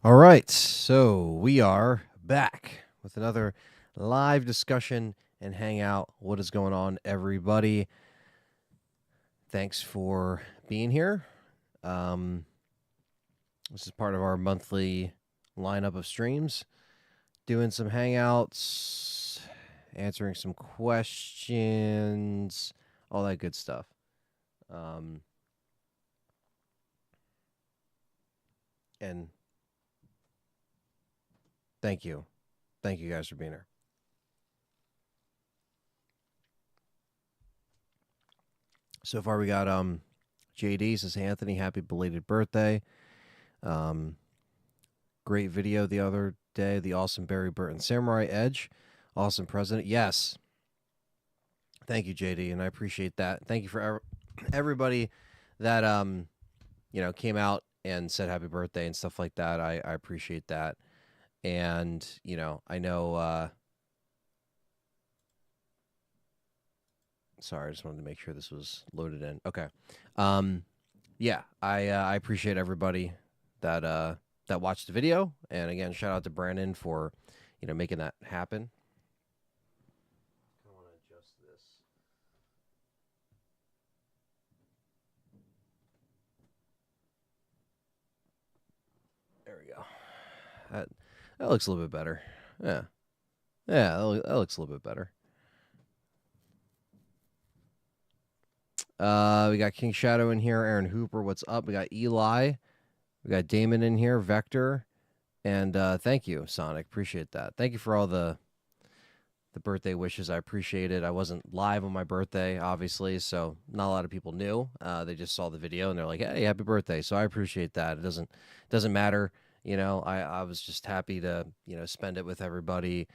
All right, so we are back with another live discussion and hangout. What is going on, everybody? Thanks for being here. Um, this is part of our monthly lineup of streams, doing some hangouts, answering some questions, all that good stuff. Um, and thank you guys for being here. So far, we got JD says, "Hey Anthony, happy belated birthday." Um, Great video the other day, the awesome Barry Burton Samurai Edge, awesome president. Yes, thank you, JD, and I appreciate that. Thank you for everybody that came out and said happy birthday and stuff like that. I appreciate that, and I know. Sorry, I just wanted to make sure this was loaded in. Okay. Yeah, I appreciate everybody that watched the video, and again, shout out to Brandon for making that happen. I want to adjust this. There we go. That looks a little bit better. Yeah, that looks a little bit better. We got King Shadow in here. Aaron Hooper, what's up? We got Eli. We got Damon in here. Vector, and thank you, Sonic. Appreciate that. Thank you for all the birthday wishes. I appreciate it. I wasn't live on my birthday, obviously, so not a lot of people knew. They just saw the video and they're like, "Hey, happy birthday!" So I appreciate that. It doesn't matter. I was just happy to spend it with everybody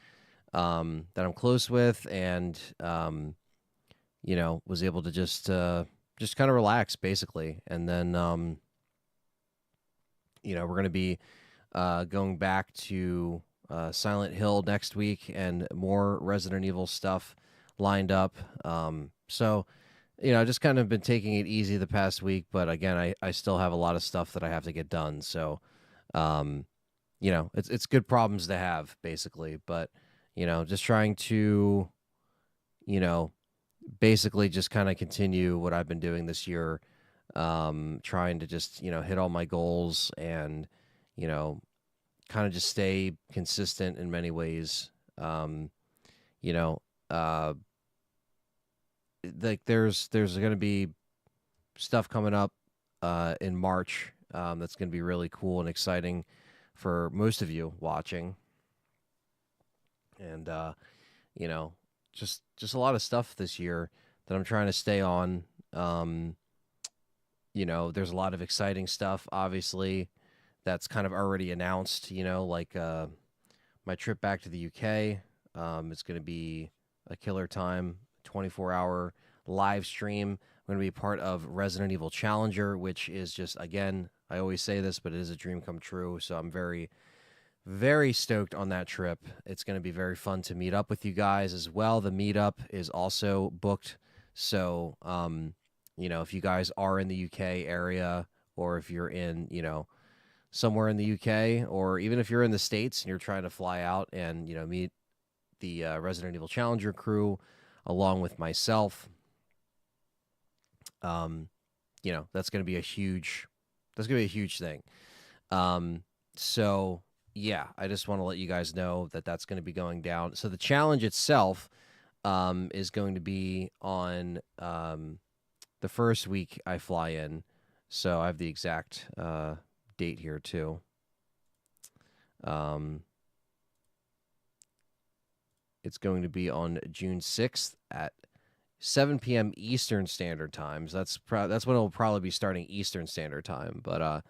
that I'm close with, and was able to just kind of relax basically, and then we're gonna be going back to Silent Hill next week and more Resident Evil stuff lined up. So, just kind of been taking it easy the past week, but again, I still have a lot of stuff that I have to get done. So, it's good problems to have basically, but just trying to, basically just kind of continue what I've been doing this year, trying to just, hit all my goals and, kind of just stay consistent in many ways. You know, like there's going to be stuff coming up in March that's going to be really cool and exciting for most of you watching, and just a lot of stuff this year that I'm trying to stay on. There's a lot of exciting stuff, obviously, that's kind of already announced, like my trip back to the UK. It's going to be a killer time, 24-hour live stream. I'm going to be part of Resident Evil Challenger, which is just, again, I always say this, but it is a dream come true. So I'm very, very stoked on that trip. It's going to be very fun to meet up with you guys as well. The meetup is also booked. So, if you guys are in the UK area, or if you're in, somewhere in the UK, or even if you're in the States and you're trying to fly out and meet the Resident Evil Challenger crew along with myself, that's going to be a huge thing. So yeah, I just want to let you guys know that that's going to be going down. So the challenge itself is going to be on the first week I fly in. So I have the exact date here too. It's going to be on June 6th at 7 p.m. Eastern Standard Time. So that's when it'll probably be starting Eastern Standard Time. But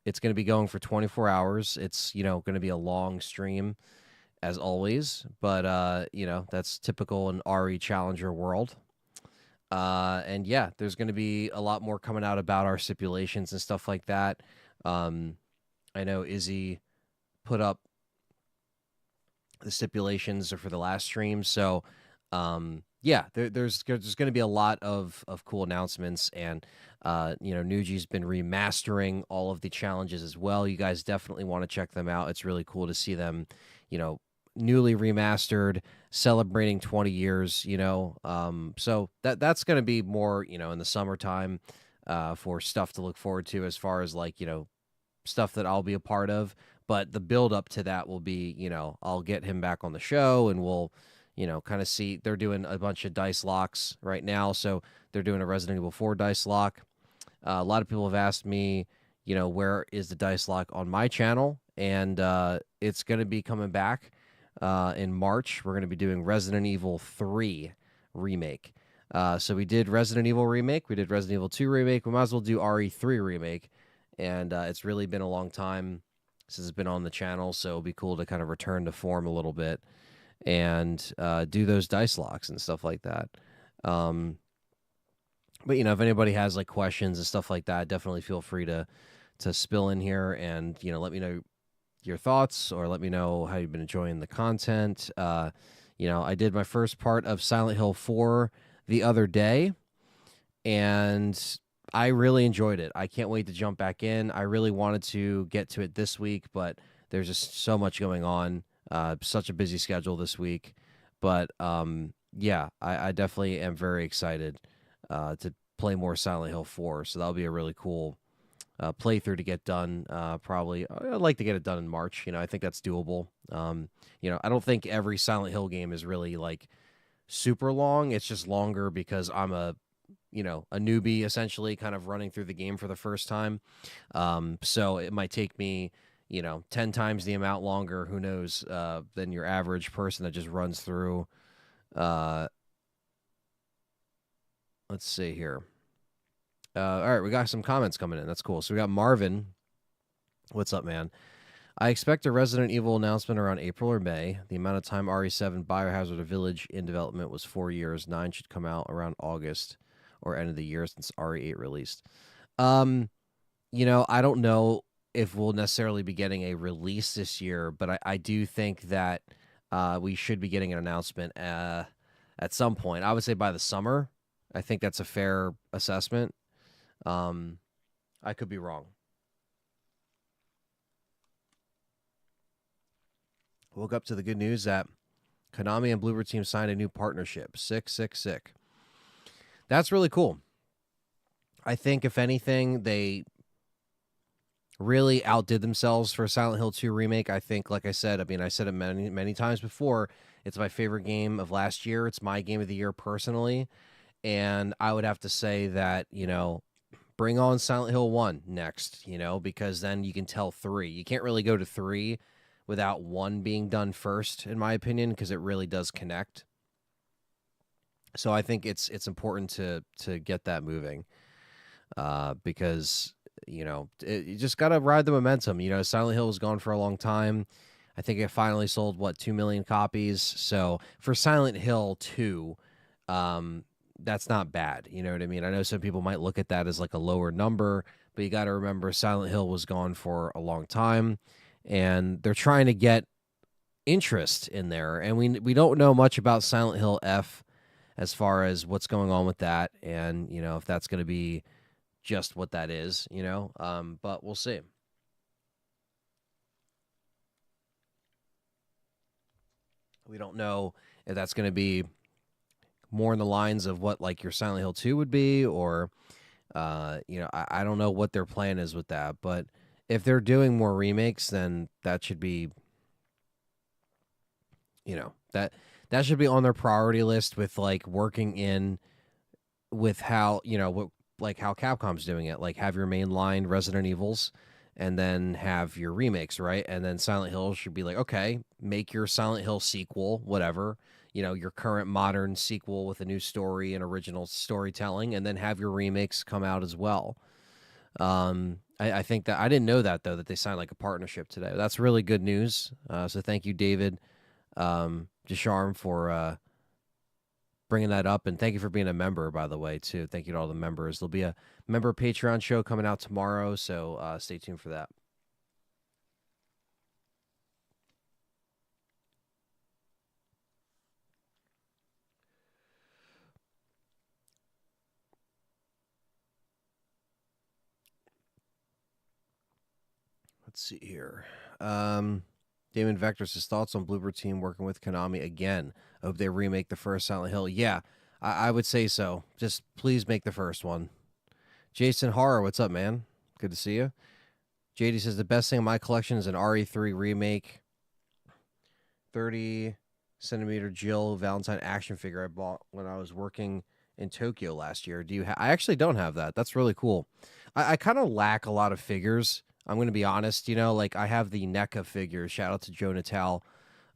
it's going to be going for 24 hours. It's going to be a long stream as always, but that's typical in RE Challenger world. And yeah, there's going to be a lot more coming out about our stipulations and stuff like that. I know Izzy put up the stipulations for the last stream, so yeah, there's going to be a lot of cool announcements, and Nuji's been remastering all of the challenges as well. You guys definitely want to check them out. It's really cool to see them, you know, newly remastered, celebrating 20 years. So that's going to be more in the summertime, for stuff to look forward to as far as like stuff that I'll be a part of. But the build up to that will be, I'll get him back on the show and we'll, kind of see. They're doing a bunch of dice locks right now. So they're doing a Resident Evil 4 dice lock. A lot of people have asked me, where is the dice lock on my channel? And it's going to be coming back in March. We're going to be doing Resident Evil 3 Remake. So we did Resident Evil Remake. We did Resident Evil 2 Remake. We might as well do RE3 Remake. And it's really been a long time since it's been on the channel, so it'll be cool to kind of return to form a little bit and do those dice locks and stuff like that. But if anybody has like questions and stuff like that, definitely feel free to spill in here and let me know your thoughts or let me know how you've been enjoying the content. I did my first part of Silent Hill 4 the other day, and I really enjoyed it. I can't wait to jump back in. I really wanted to get to it this week, but there's just so much going on. Such a busy schedule this week. But yeah, I definitely am very excited to play more Silent Hill 4. So that'll be a really cool playthrough to get done. Probably, I'd like to get it done in March. I think that's doable. I don't think every Silent Hill game is really like super long. It's just longer because I'm a newbie essentially kind of running through the game for the first time. So it might take me, 10 times the amount longer, who knows, than your average person that just runs through. Let's see here. All right, we got some comments coming in. That's cool. So we got Marvin. What's up, man? I expect a Resident Evil announcement around April or May. The amount of time RE7 Biohazard Village in development was 4 years. 9 should come out around August or end of the year since RE8 released. I don't know if we'll necessarily be getting a release this year, but I do think that we should be getting an announcement at some point. I would say by the summer. I think that's a fair assessment. I could be wrong. Woke up to the good news that Konami and Bloober Team signed a new partnership. Sick. That's really cool. I think, if anything, they really outdid themselves for Silent Hill 2 Remake. I think, like I said it many, many times before, it's my favorite game of last year. It's my game of the year personally. And I would have to say that, bring on Silent Hill 1 next, because then you can tell 3. You can't really go to 3 without 1 being done first, in my opinion, because it really does connect. So I think it's important to get that moving, because you just gotta ride the momentum. Silent Hill was gone for a long time. I think it finally sold 2 million copies. So for Silent Hill 2, that's not bad. You know what I mean? I know some people might look at that as like a lower number, but you got to remember Silent Hill was gone for a long time, and they're trying to get interest in there. And we don't know much about Silent Hill F as far as what's going on with that, and if that's going to be just what that is, but we'll see. We don't know if that's going to be more in the lines of what like your Silent Hill 2 would be, or I don't know what their plan is with that. But if they're doing more remakes, then that should be that should be on their priority list, with like working in with how how Capcom's doing it. Like, have your mainline Resident Evils and then have your remakes, right? And then Silent Hill should be like, okay, make your Silent Hill sequel, whatever, your current modern sequel with a new story and original storytelling, and then have your remakes come out as well. I think that I didn't know that, though, that they signed like a partnership today. That's really good news. So thank you, David Descharme, for bringing that up, and thank you for being a member, by the way, too. Thank you to all the members. There'll be a member Patreon show coming out tomorrow, so stay tuned for that. Let's see here. Damon Vector says thoughts on Bloober Team working with Konami again. I hope they remake the first Silent Hill. Yeah, I would say so. Just please make the first one. Jason Horror, what's up, man? Good to see you. JD says the best thing in my collection is an RE3 remake. 30 centimeter Jill Valentine action figure I bought when I was working in Tokyo last year. Do you? I actually don't have that. That's really cool. I kind of lack a lot of figures. I'm going to be honest. You know, like I have the NECA figures. Shout out to Joe Natal.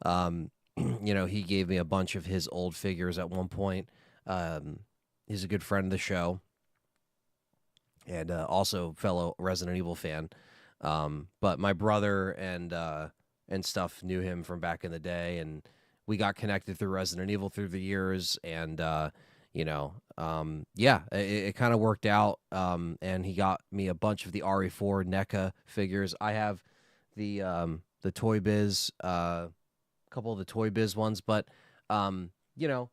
You know, he gave me a bunch of his old figures at one point. He's a good friend of the show, and also fellow Resident Evil fan. But my brother and stuff knew him from back in the day, and we got connected through Resident Evil through the years, and you know, yeah, it kind of worked out. And he got me a bunch of the RE4 NECA figures. I have the Toy Biz, a couple of the Toy Biz ones, but you know,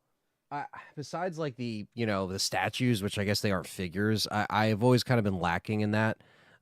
besides like the the statues, which I guess they aren't figures, I've always kind of been lacking in that.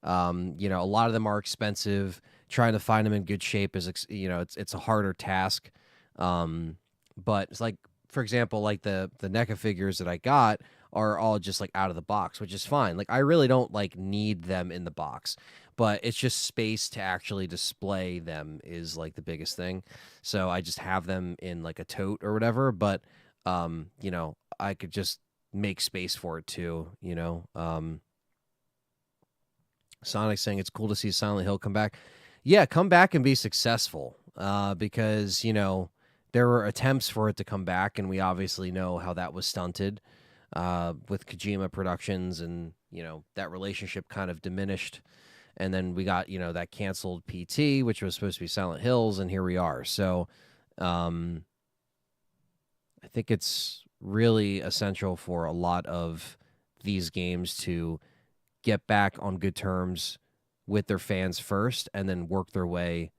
You know, a lot of them are expensive. Trying to find them in good shape is, it's a harder task. But it's like, for example, like the NECA figures that I got are all just like out of the box, which is fine. Like I really don't like need them in the box, but it's just space to actually display them is like the biggest thing. So I just have them in like a tote or whatever. But you know, I could just make space for it too. You know, Sonic saying it's cool to see Silent Hill come back. Yeah, come back and be successful. Because you know there were attempts for it to come back, and we obviously know how that was stunted with Kojima Productions, and you know that relationship kind of diminished. And then we got that canceled PT, which was supposed to be Silent Hills, and here we are. So I think it's really essential for a lot of these games to get back on good terms with their fans first and then work their way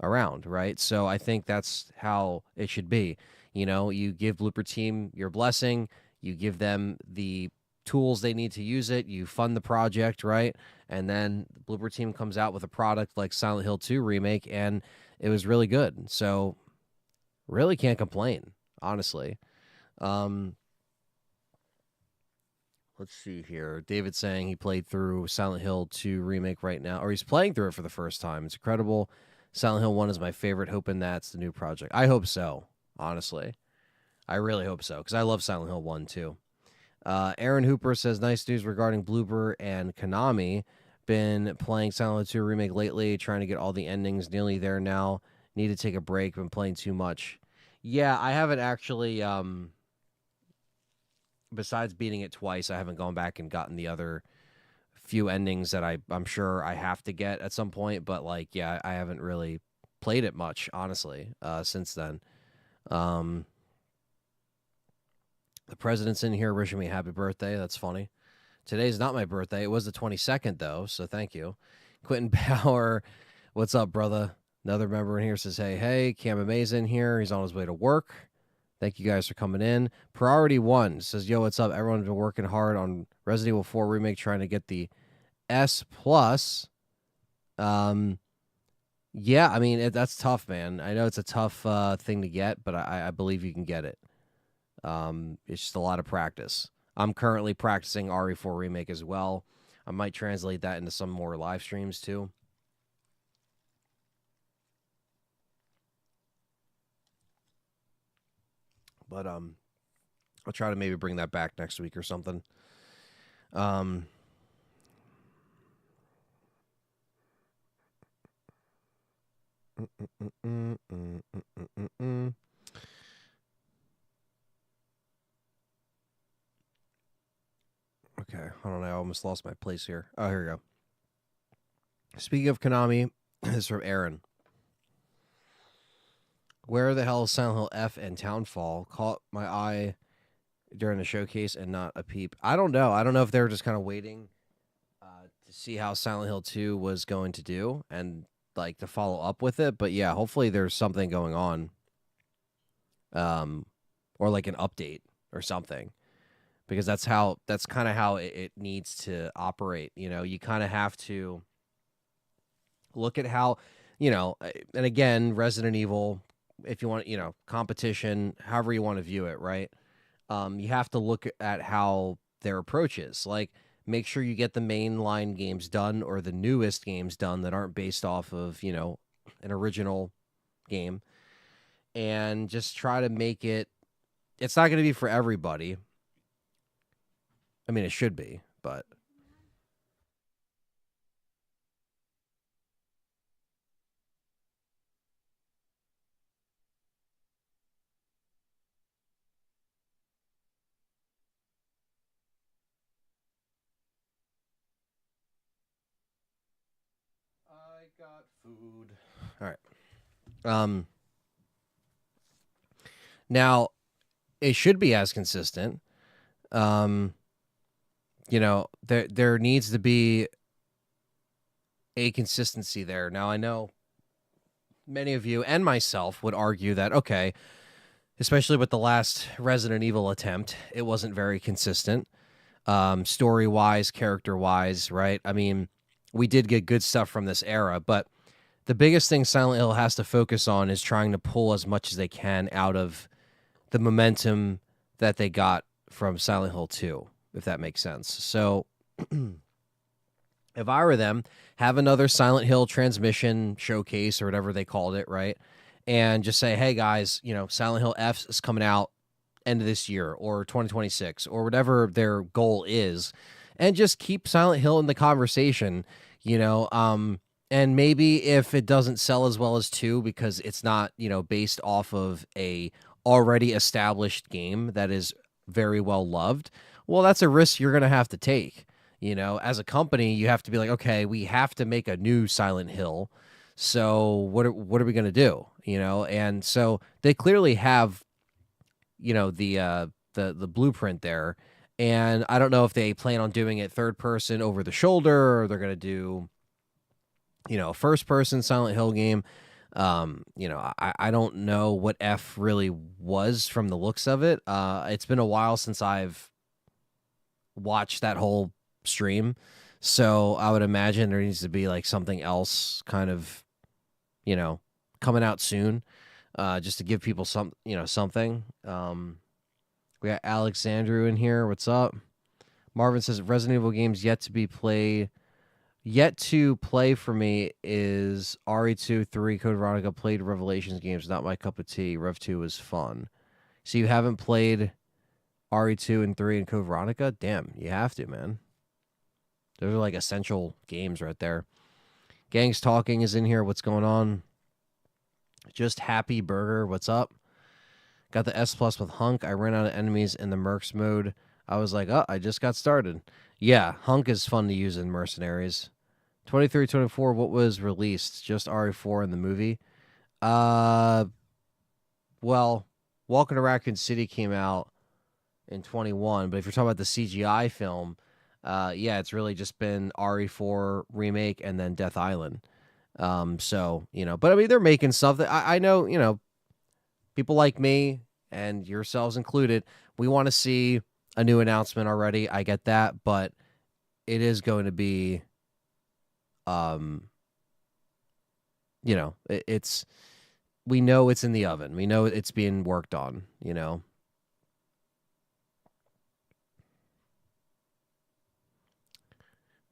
around, right? So I think that's how it should be. You give Blooper Team your blessing, you give them the tools they need to use it, you fund the project, right? And then Blooper Team comes out with a product like Silent Hill 2 Remake, and it was really good. So really can't complain, honestly. Let's see here. David saying he played through Silent Hill 2 Remake right now, or he's playing through it for the first time. It's incredible. Silent Hill 1 is my favorite, hoping that's the new project. I hope so, honestly. I really hope so, because I love Silent Hill 1 too. Aaron Hooper says, nice news regarding Bloober and Konami. Been playing Silent Hill 2 Remake lately, trying to get all the endings. Nearly there now. Need to take a break. Been playing too much. Yeah, I haven't actually... besides beating it twice, I haven't gone back and gotten the other few endings that I'm sure I have to get at some point. But like, yeah, I haven't really played it much, honestly, since then. The president's in here wishing me happy birthday. That's funny. Today's not my birthday. It was the 22nd, though, so thank you. Quentin Power, what's up, brother? Another member in here says, hey, Cam Amaze in here. He's on his way to work. Thank you guys for coming in. Priority 1 says, yo, what's up? Everyone's been working hard on Resident Evil 4 Remake, trying to get the S+. Yeah, I mean, that's tough, man. I know it's a tough thing to get, but I believe you can get it. It's just a lot of practice. I'm currently practicing RE4 Remake as well. I might translate that into some more live streams, too. But I'll try to maybe bring that back next week or something. Okay, hold on. I almost lost my place here. Oh, here we go. Speaking of Konami, this is from Aaron. Where the hell is Silent Hill F and Townfall? Caught my eye during the showcase and not a peep. I don't know. I don't know if they were just kind of waiting to see how Silent Hill 2 was going to do and like to follow up with it. But yeah, hopefully there's something going on. Or like an update or something. Because that's kind of how it needs to operate. You know, you kind of have to Look at how, and again, Resident Evil, if you want, competition, however you want to view it, right? You have to look at how their approach is. Like, make sure you get the mainline games done or the newest games done that aren't based off of, an original game, and just try to make it. It's not going to be for everybody. I mean, it should be, but I got food. All right. Um. Now it should be as consistent. Um. There needs to be a consistency there. Now I know many of you and myself would argue that okay, especially with the last Resident Evil attempt, it wasn't very consistent. Story wise, character wise, right? I mean, we did get good stuff from this era, but the biggest thing Silent Hill has to focus on is trying to pull as much as they can out of the momentum that they got from Silent Hill 2, if that makes sense. So if I were them, have another Silent Hill transmission showcase or whatever they called it, right? And just say, hey guys, Silent Hill F is coming out end of this year or 2026 or whatever their goal is, and just keep Silent Hill in the conversation, and maybe if it doesn't sell as well as 2 because it's not, based off of a already established game that is very well loved, well, that's a risk you're going to have to take. As a company, you have to be like, okay, we have to make a new Silent Hill. So what are we going to do? And so they clearly have, the blueprint there. And I don't know if they plan on doing it third person over the shoulder, or they're going to do, a first person Silent Hill game. I don't know what F really was from the looks of it. It's been a while since I've watched that whole stream. So I would imagine there needs to be like something else kind of, coming out soon, just to give people something. We got Alexandru in here. What's up? Marvin says Resident Evil games yet to play for me is RE2, 3, Code Veronica. Played Revelations games, not my cup of tea. Rev 2 was fun. So you haven't played RE2 and 3 and Code Veronica? Damn, you have to, man. Those are like essential games right there. Gangs Talking is in here. What's going on? Just Happy Burger. What's up? Got the S plus with Hunk. I ran out of enemies in the Mercs mode. I was like, oh, I just got started. Yeah, Hunk is fun to use in Mercenaries. 23-24, what was released? Just RE4 in the movie? Well, Walking to Raccoon City came out in 21, but if you're talking about the CGI film, yeah, it's really just been RE4 remake and then Death Island. So, but I mean, they're making stuff that I know, people like me and yourselves included, we want to see a new announcement already. I get that, but it is going to be, it's, we know it's in the oven. We know it's being worked on,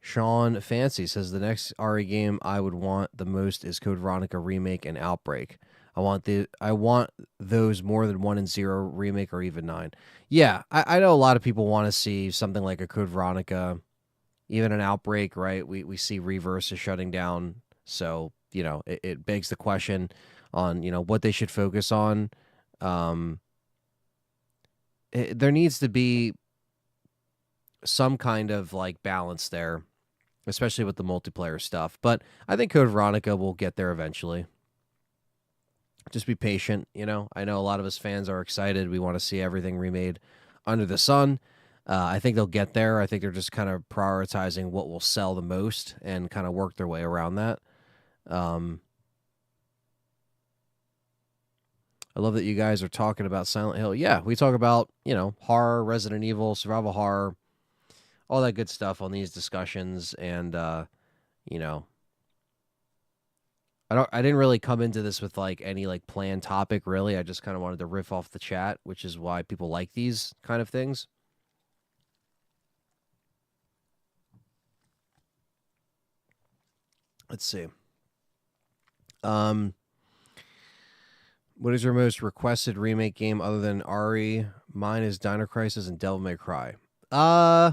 Sean Fancy says the next RE game I would want the most is Code Veronica remake and Outbreak. I want those more than 1 and 0 remake or even 9. Yeah, I know a lot of people want to see something like a Code Veronica, even an Outbreak, right? We see Reverse is shutting down, so it begs the question on what they should focus on. There needs to be some kind of like balance there, especially with the multiplayer stuff. But I think Code Veronica will get there eventually. Just be patient, I know a lot of us fans are excited. We want to see everything remade under the sun. I think they'll get there. I think they're just kind of prioritizing what will sell the most and kind of work their way around that. I love that you guys are talking about Silent Hill. Yeah, we talk about, horror, Resident Evil, survival horror, all that good stuff on these discussions. And, I didn't really come into this with like any like planned topic really. I just kind of wanted to riff off the chat, which is why people like these kind of things. Let's see. Um, what is your most requested remake game other than RE? Mine is Dino Crisis and Devil May Cry. Uh,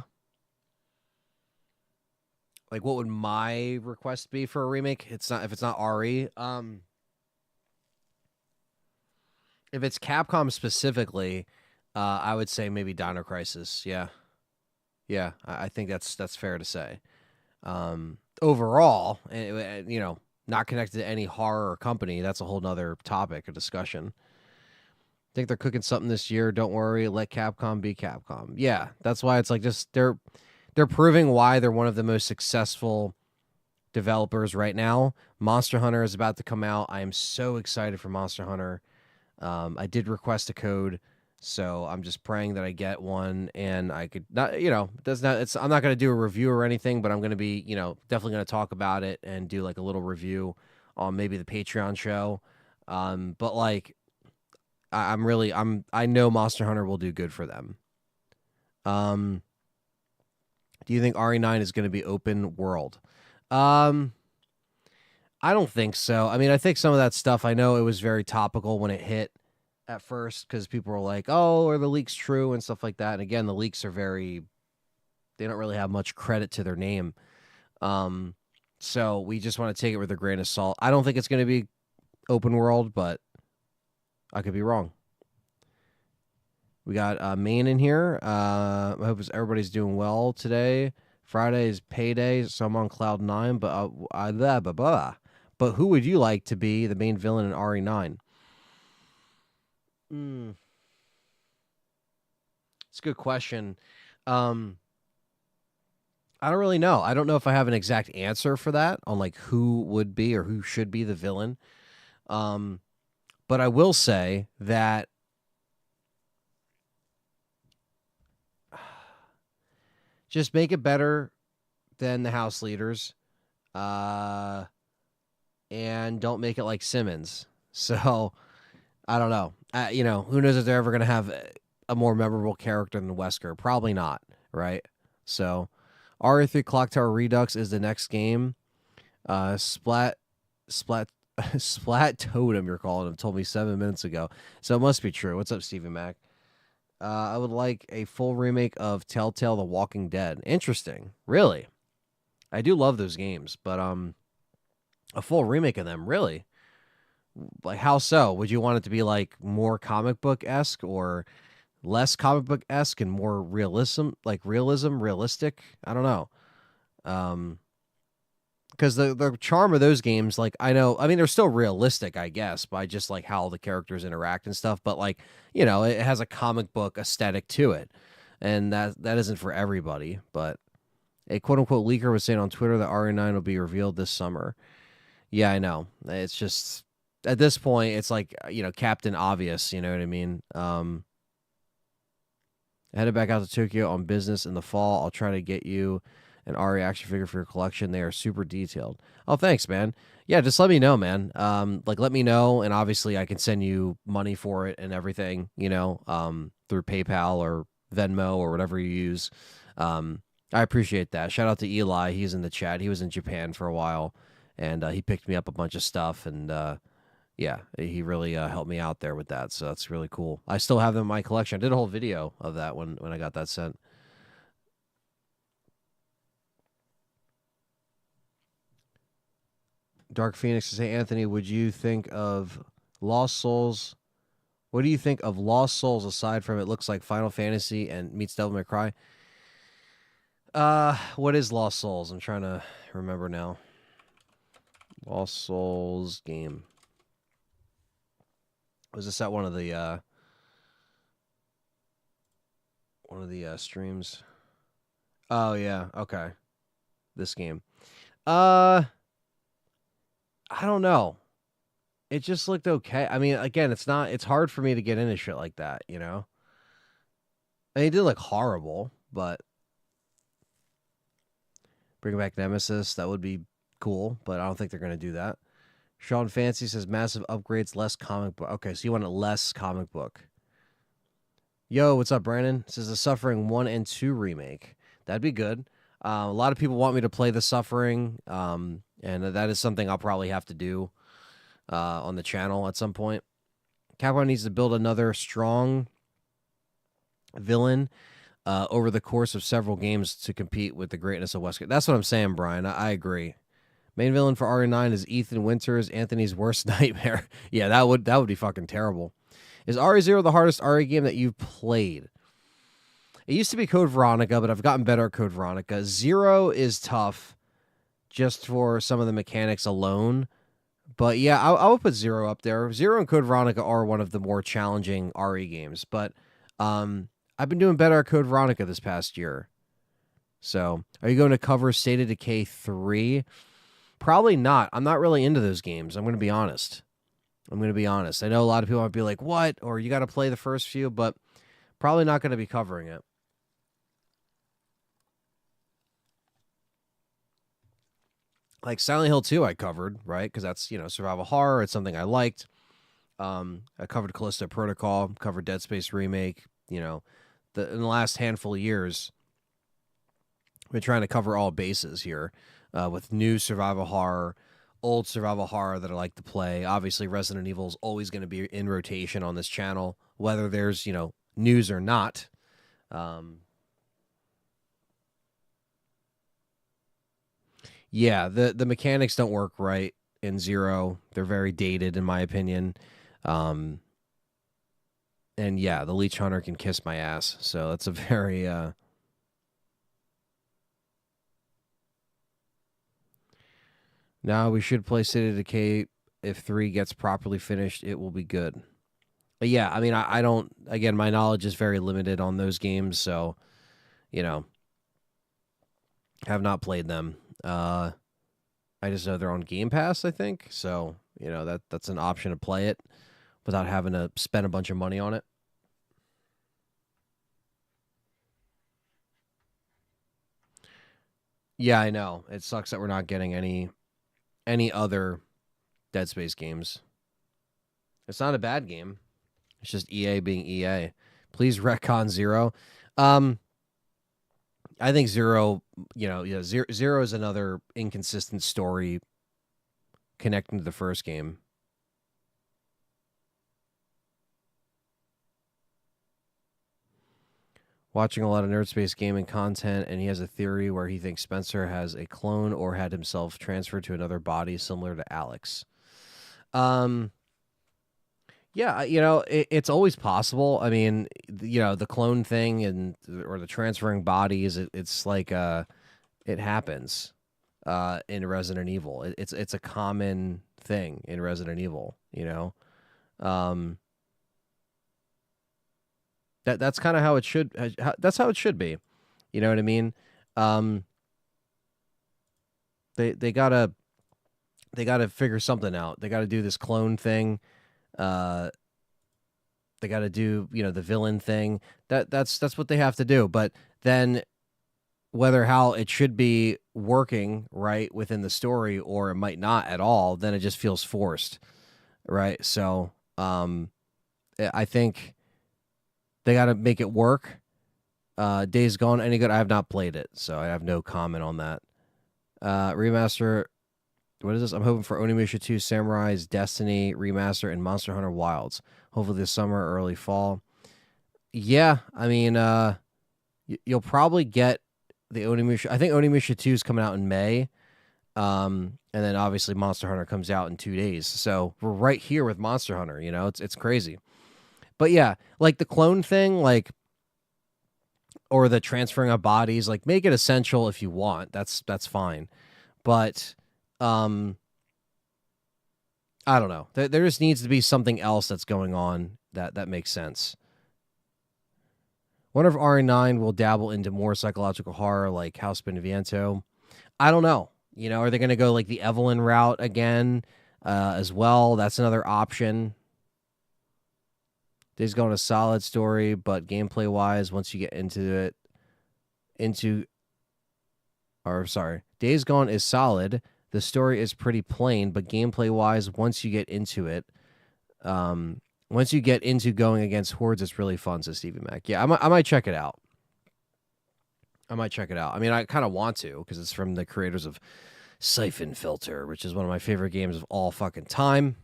like what would my request be for a remake? It's not if it's not RE. If it's Capcom specifically, I would say maybe Dino Crisis. Yeah, yeah, I think that's fair to say. Overall, you know, not connected to any horror company. That's a whole nother topic of discussion. Think they're cooking something this year. Don't worry. Let Capcom be Capcom. Yeah, that's why it's like just they're proving why they're one of the most successful developers right now. Monster Hunter is about to come out. I am so excited for Monster Hunter. I did request a code, so I'm just praying that I get one, and I could not, you know, it does not. It's I'm not going to do a review or anything, but I'm going to be, you know, definitely going to talk about it and do like a little review on maybe the Patreon show. But like, I know Monster Hunter will do good for them. Um, do you think RE9 is going to be open world? Um, I don't think so. I mean, I think some of that stuff, I know it was very topical when it hit at first because people were like, oh, are the leaks true and stuff like that. And again, the leaks are they don't really have much credit to their name. Um, so we just want to take it with a grain of salt. I don't think it's going to be open world, but I could be wrong. We got Maine in here. I hope everybody's doing well today. Friday is payday, so I'm on cloud nine. But blah, blah, blah. But who would you like to be the main villain in RE9? It's a good question. Um, I don't really know. I don't know if I have an exact answer for that on like who would be or who should be the villain. Um, but I will say that just make it better than the House Leaders, uh, and don't make it like Simmons. So I don't know. You know, who knows if they're ever gonna have a more memorable character than Wesker? Probably not, right? So RE3 Clock Tower Redux is the next game. Splat Splat Totem, you're calling him, told me 7 minutes ago. So it must be true. What's up, Stephen Mac? I would like a full remake of Telltale The Walking Dead. Interesting. Really? I do love those games, but a full remake of them, really? Like how so? Would you want it to be like more comic book esque or less comic book esque and more realistic? I don't know. Um, because the charm of those games, like I mean, they're still realistic, I guess, by just like how the characters interact and stuff. But like, you know, it has a comic book aesthetic to it, and that isn't for everybody. But a quote unquote leaker was saying on Twitter that RE9 will be revealed this summer. Yeah, I know. It's just at this point, it's like you know, Captain Obvious. You know what I mean? Headed back out to Tokyo on business in the fall. I'll try to get you an RE action figure for your collection. They are super detailed. Oh, thanks, man. Yeah, just let me know, man. Like let me know, and obviously I can send you money for it and everything. You know, through PayPal or Venmo or whatever you use. I appreciate that. Shout out to Eli. He's in the chat. He was in Japan for a while, and he picked me up a bunch of stuff and. Yeah, he really helped me out there with that, so that's really cool. I still have them in my collection. I did a whole video of that when I got that sent. Dark Phoenix to say, Anthony, would you think of Lost Souls? What do you think of Lost Souls aside from it looks like Final Fantasy and meets Devil May Cry? What is Lost Souls? I'm trying to remember now. Lost Souls game. Was this at one of the streams? Oh yeah, okay. This game. I don't know. It just looked okay. I mean, again, it's hard for me to get into shit like that, you know? I mean, it didn't look horrible, but bring back Nemesis, that would be cool, but I don't think they're going to do that. Sean Fancy says massive upgrades, less comic book. Okay, so you want a less comic book. Yo, what's up, Brandon? This is the Suffering 1 and 2 remake. That'd be good. A lot of people want me to play the Suffering, and that is something I'll probably have to do on the channel at some point. Capcom needs to build another strong villain over the course of several games to compete with the greatness of Wesker. That's what I'm saying, Brian. I agree. Main villain for RE9 is Ethan Winters, Anthony's worst nightmare. Yeah, that would be fucking terrible. Is RE0 the hardest RE game that you've played? It used to be Code Veronica, but I've gotten better at Code Veronica. 0 is tough just for some of the mechanics alone. But yeah, I would put 0 up there. 0 and Code Veronica are one of the more challenging RE games. But I've been doing better at Code Veronica this past year. So, are you going to cover State of Decay 3? Probably not. I'm not really into those games. I'm going to be honest. I know a lot of people might be like, what? Or you got to play the first few, but probably not going to be covering it. Like Silent Hill 2 I covered, right? Because that's, survival horror. It's something I liked. I covered Callisto Protocol, covered Dead Space Remake. In the last handful of years, I've been trying to cover all bases here with new survival horror, old survival horror that I like to play. Obviously, Resident Evil is always going to be in rotation on this channel, whether there's, news or not. Yeah, the mechanics don't work right in 0. They're very dated, in my opinion. And yeah, the Leech Hunter can kiss my ass. So that's a very... Now we should play State of Decay. If 3 gets properly finished, it will be good. But yeah, I mean, I don't... Again, my knowledge is very limited on those games, so, have not played them. I just know they're on Game Pass, I think. So, that's an option to play it without having to spend a bunch of money on it. Yeah, I know. It sucks that we're not getting any other Dead Space games. It's not a bad game. It's just EA being EA. Please retcon 0. I think 0, 0 is another inconsistent story connecting to the first game. Watching a lot of Nerd Space gaming content, and he has a theory where he thinks Spencer has a clone or had himself transferred to another body similar to Alex. Yeah, it's always possible. I mean, the clone thing or the transferring bodies, it's like it happens in Resident Evil. It's a common thing in Resident Evil, That's kind of how it should. That's how it should be. You know what I mean? They gotta figure something out. They gotta do this clone thing. They gotta do the villain thing. That's what they have to do. But then whether how it should be working right within the story or it might not at all, then it just feels forced, right? So I think they got to make it work. Days Gone, any good? I have not played it, so I have no comment on that. Remaster, what is this? I'm hoping for Onimusha 2, Samurai's Destiny Remaster, and Monster Hunter Wilds. Hopefully this summer or early fall. Yeah, I mean, you'll probably get the Onimusha. I think Onimusha 2 is coming out in May. And then obviously Monster Hunter comes out in 2 days. So we're right here with Monster Hunter, it's crazy. But yeah, like the clone thing, or the transferring of bodies, make it essential if you want. That's fine. But I don't know. There just needs to be something else that's going on that makes sense. Wonder if RE9 will dabble into more psychological horror like House Beneviento. I don't know. Are they going to go the Evelyn route again as well? That's another option. Days Gone a solid story, but gameplay wise, once you get into it, Days Gone is solid. The story is pretty plain, but gameplay wise, once you get into going against hordes, it's really fun. Says Stevie Mac. Yeah, I might check it out. I might check it out. I mean, I kind of want to because it's from the creators of Siphon Filter, which is one of my favorite games of all fucking time.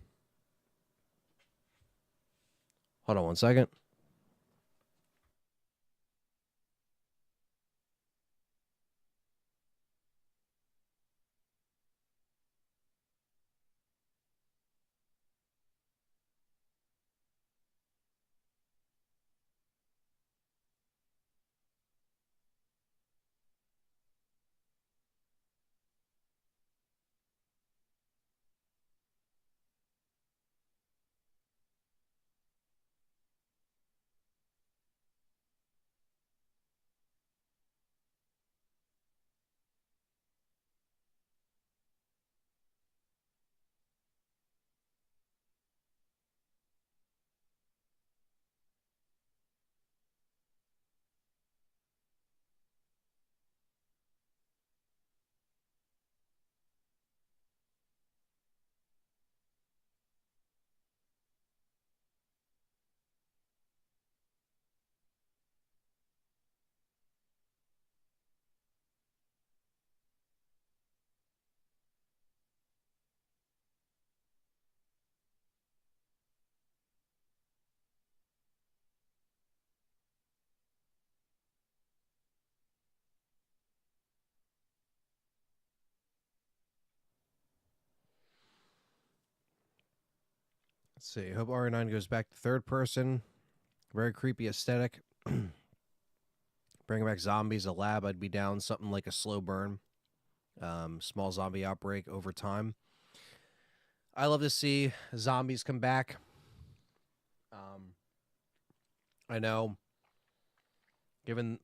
Hold on one second. Let's see. Hope RE9 goes back to third person. Very creepy aesthetic. Bring back zombies, a lab. I'd be down. Something like a slow burn. Small zombie outbreak over time. I love to see zombies come back. I know, given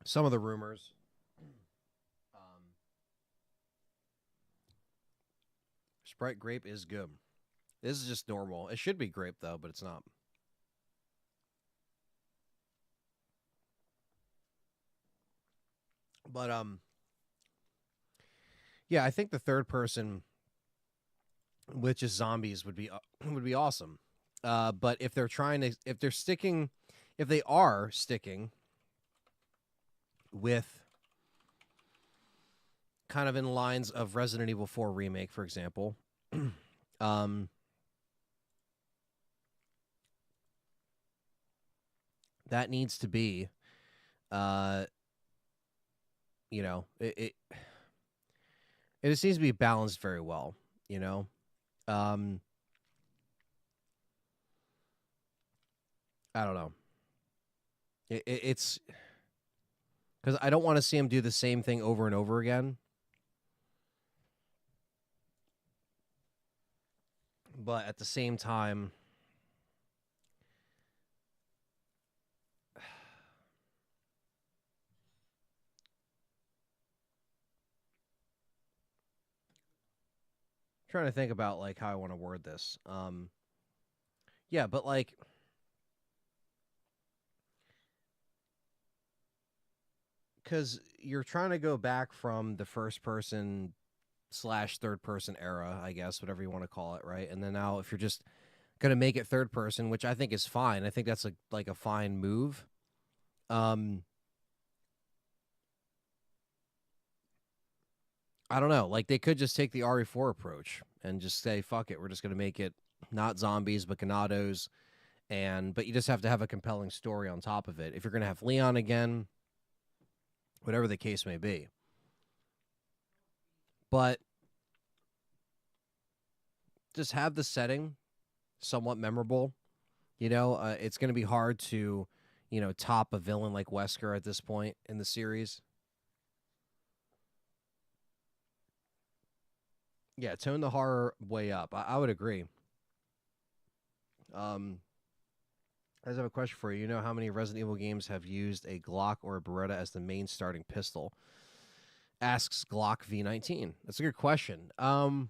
some of the rumors, Sprite grape is good. This is just normal. It should be grape though, but it's not. But yeah, I think the third person with just zombies would be awesome. But if they're trying to, if they are sticking with kind of in lines of Resident Evil 4 remake, for example, um, that needs to be, uh, you know, it just needs to be balanced very well. You know, um, I don't know. It's because I don't want to see him do the same thing over and over again. But at the same time, trying to think about like how I want to word this. Yeah, but like because you're trying to go back from the first person slash third person era, I guess, whatever you want to call it, right? And then now if you're just gonna make it third person, which I think is fine, I think that's like a fine move. Um, I don't know, like they could just take the RE4 approach and just say, "Fuck it, we're just gonna make it not zombies but ganados," and but you just have to have a compelling story on top of it. If you're gonna have Leon again, whatever the case may be, but just have the setting somewhat memorable. You know, it's going to be hard to, you know, top a villain like Wesker at this point in the series. Yeah, tone the horror way up. I would agree. Um, I just have a question for you. You know how many Resident Evil games have used a Glock or a Beretta as the main starting pistol? Asks Glock V19. That's a good question. Man,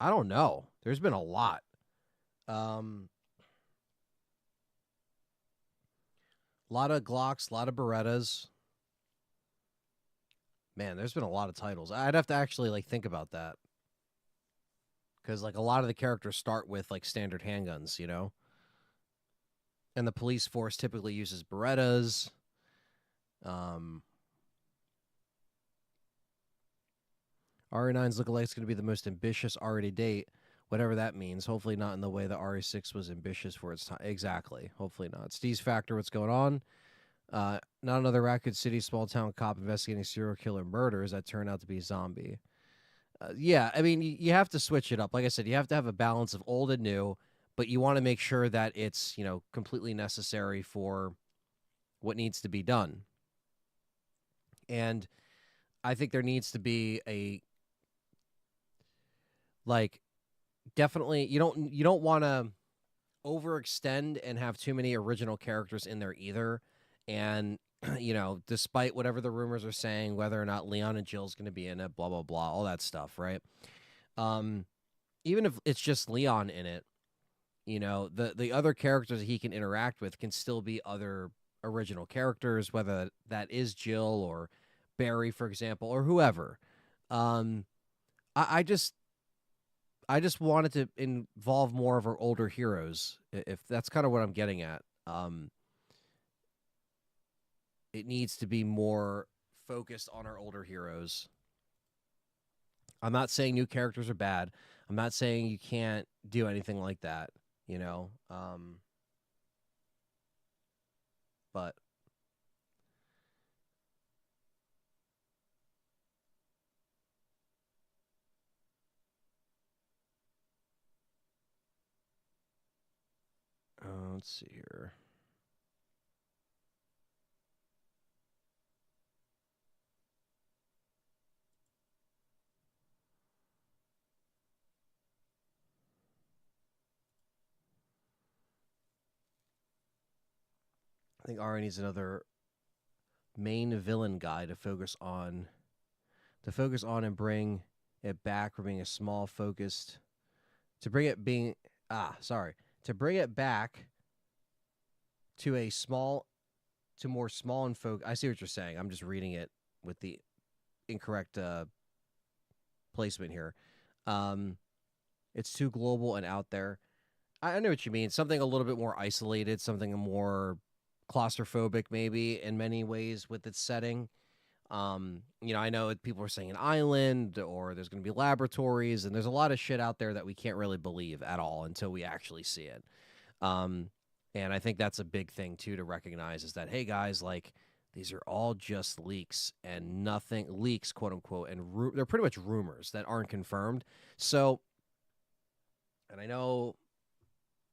I don't know. There's been a lot. Um, a lot of Glocks, a lot of Berettas. Man, there's been a lot of titles. I'd have to actually like think about that because like a lot of the characters start with like standard handguns, you know, and the police force typically uses Berettas. Um, RE9's looking like it's going to be the most ambitious RE to date, whatever that means. Hopefully not in the way that RE6 was ambitious for its time. Exactly. Hopefully not. Steve's Factor, what's going on? Not another Raccoon City small town cop investigating serial killer murders that turn out to be a zombie. Yeah, I mean, you have to switch it up. Like I said, you have to have a balance of old and new, but you want to make sure that it's, you know, completely necessary for what needs to be done. And I think there needs to be a like definitely you don't want to overextend and have too many original characters in there either. And you know, despite whatever the rumors are saying, whether or not Leon and Jill's going to be in it, blah blah blah, all that stuff, right? Um, even if it's just Leon in it, you know, the other characters that he can interact with can still be other original characters, whether that is Jill or Barry, for example, or whoever. Um, I just wanted to involve more of our older heroes, if that's kind of what I'm getting at. It needs to be more focused on our older heroes. I'm not saying new characters are bad. I'm not saying you can't do anything like that, you know. But let's see here. I think Ari needs another main villain guy to focus on and bring it back from being a small focused to bring it being sorry to bring it back to a small to more small and focus. I see what you're saying. I'm just reading it with the incorrect placement here. Um, it's too global and out there. I know what you mean. Something a little bit more isolated, something more claustrophobic, maybe in many ways with its setting. You know, I know people are saying an island or there's going to be laboratories, and there's a lot of shit out there that we can't really believe at all until we actually see it. Um, and I think that's a big thing too to recognize is that hey guys, like these are all just leaks and nothing leaks, quote unquote, and they're pretty much rumors that aren't confirmed. So, and I know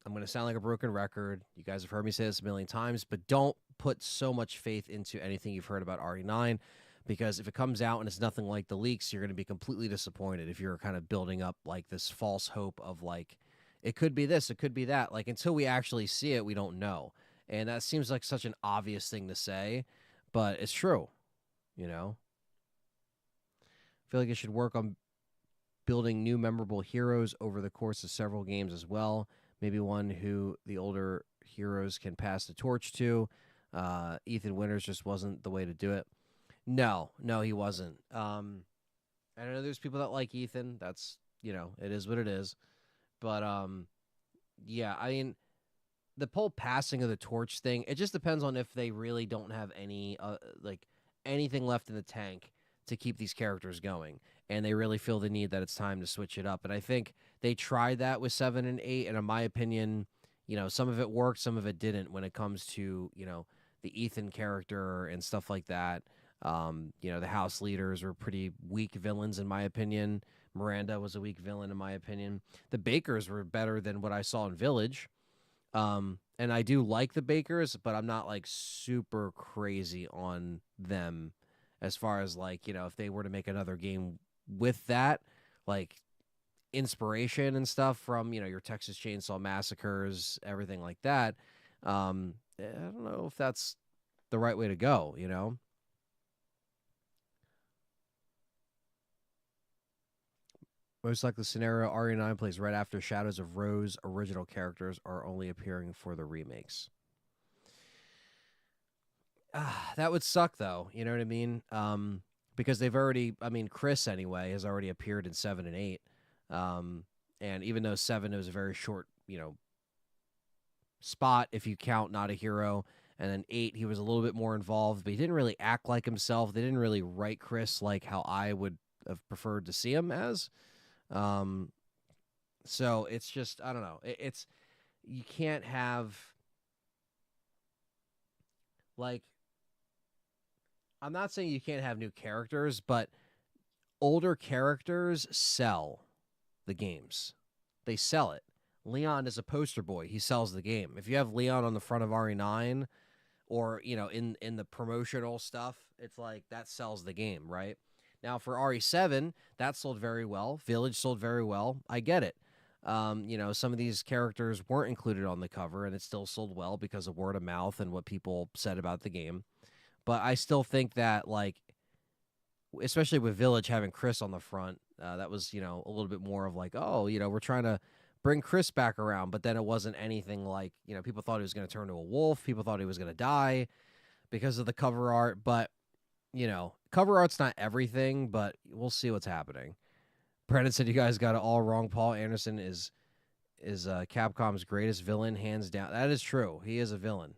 I'm going to sound like a broken record. You guys have heard me say this a million times, but don't put so much faith into anything you've heard about RE9 because if it comes out and it's nothing like the leaks, you're going to be completely disappointed if you're kind of building up like this false hope of like, it could be this, it could be that. Like until we actually see it, we don't know. And that seems like such an obvious thing to say, but it's true, you know? I feel like it should work on building new memorable heroes over the course of several games as well. Maybe one who the older heroes can pass the torch to. Ethan Winters just wasn't the way to do it. No, no, he wasn't. I know there's people that like Ethan. That's it is what it is. But yeah, I mean, the whole passing of the torch thing. It just depends on if they really don't have any like anything left in the tank to keep these characters going, and they really feel the need that it's time to switch it up. And I think they tried that with 7 and 8, and in my opinion, some of it worked, some of it didn't. When it comes to the Ethan character and stuff like that, the house leaders were pretty weak villains in my opinion. Miranda was a weak villain in my opinion. The Bakers were better than what I saw in Village. And I do like the Bakers, but I'm not like super crazy on them as far as like, if they were to make another game with that, like inspiration and stuff from, your Texas Chainsaw Massacres, everything like that. I don't know if that's the right way to go. Most likely scenario RE9 plays right after Shadows of Rose original characters are only appearing for the remakes. That would suck though. You know what I mean? because they've already. I mean, Chris anyway has already appeared in 7 and 8, um, and even though 7 was a very short, spot if you count Not a Hero, and then 8 he was a little bit more involved, but he didn't really act like himself. They didn't really write Chris like how I would have preferred to see him as. Um, so it's just I don't know. It's you can't have like I'm not saying you can't have new characters, but older characters sell the games. They sell it. Leon is a poster boy. He sells the game. If you have Leon on the front of RE9 or, in the promotional stuff, it's like that sells the game, right? Now for RE7, that sold very well. Village sold very well. I get it. Some of these characters weren't included on the cover and it still sold well because of word of mouth and what people said about the game. But I still think that like especially with Village having Chris on the front, that was a little bit more of like, oh, we're trying to bring Chris back around, but then it wasn't anything like people thought he was going to turn to a wolf, people thought he was going to die because of the cover art, but cover art's not everything, but we'll see what's happening. Brandon said you guys got it all wrong. Paul Anderson is Capcom's greatest villain, hands down. That is true. He is a villain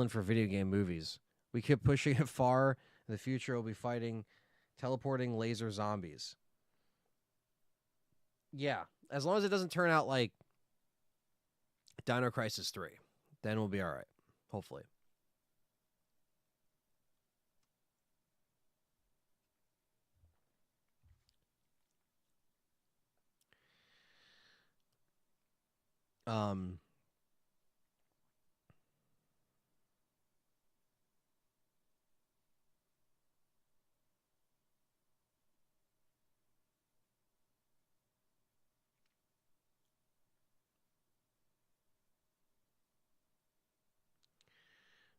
for video game movies. We keep pushing it far. In the future, we'll be fighting teleporting laser zombies. Yeah, as long as it doesn't turn out like Dino Crisis 3, then we'll be all right. Hopefully. Um,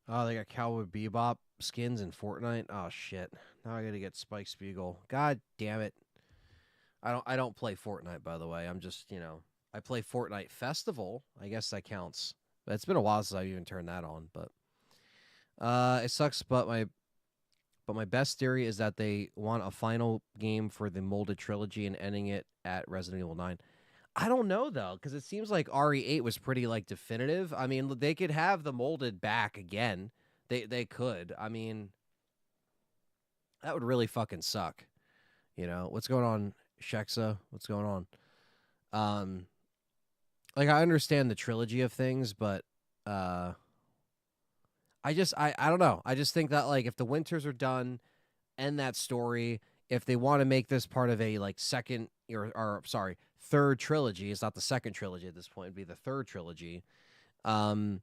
oh, they got Cowboy Bebop skins in Fortnite. Oh shit! Now I gotta get Spike Spiegel. God damn it! I don't play Fortnite, by the way. I'm just I play Fortnite Festival. I guess that counts. But it's been a while since I've even turned that on. But it sucks. But my best theory is that they want a final game for the molded trilogy and ending it at Resident Evil 9. I don't know though, because it seems like RE8 was pretty like definitive. I mean, they could have the molded back again. They could. I mean, that would really fucking suck. What's going on, Shexa? What's going on? Um, like I understand the trilogy of things, but uh, I don't know. I just think that like if the winters are done, end that story. If they want to make this part of a like second or sorry third trilogy, it's not the second trilogy at this point. It'd be the third trilogy. Um,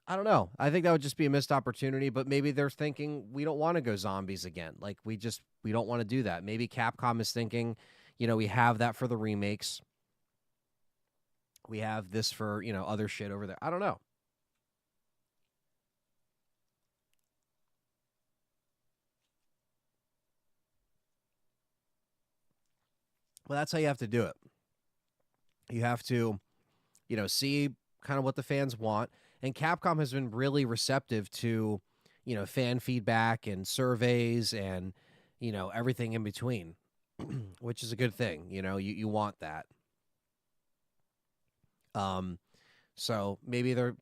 I don't know. I think that would just be a missed opportunity. But maybe they're thinking we don't want to go zombies again. Like we don't want to do that. Maybe Capcom is thinking, we have that for the remakes. We have this for other shit over there. I don't know. Well, that's how you have to do it. You have to, see kind of what the fans want. And Capcom has been really receptive to, fan feedback and surveys and, everything in between, which is a good thing. You want that. Um, so maybe they're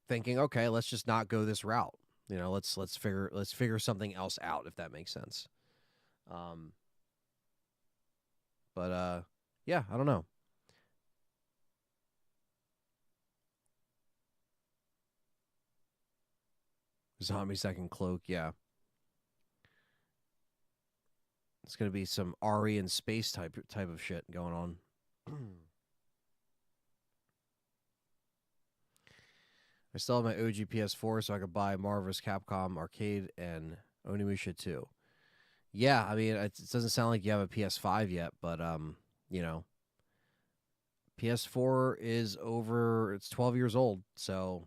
thinking, okay, let's just not go this route. Let's figure something else out if that makes sense. Um, but yeah, I don't know. Zombie second cloak, yeah. It's gonna be some RE and space type of shit going on. I still have my OG PS4, so I could buy Marvel's Capcom Arcade and Onimusha 2. Yeah, I mean, it doesn't sound like you have a PS5 yet, but you know, PS4 is over. It's 12 years old, so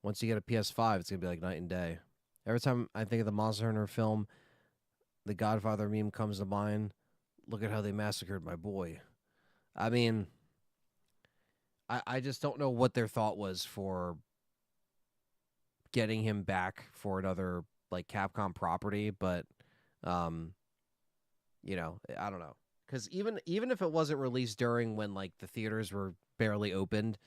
once you get a PS5, it's gonna be like night and day. Every time I think of the Monster Hunter film, the Godfather meme comes to mind. Look at how they massacred my boy. I mean, I just don't know what their thought was for getting him back for another like Capcom property, but Um, I don't know. Cuz even if it wasn't released during when like the theaters were barely opened,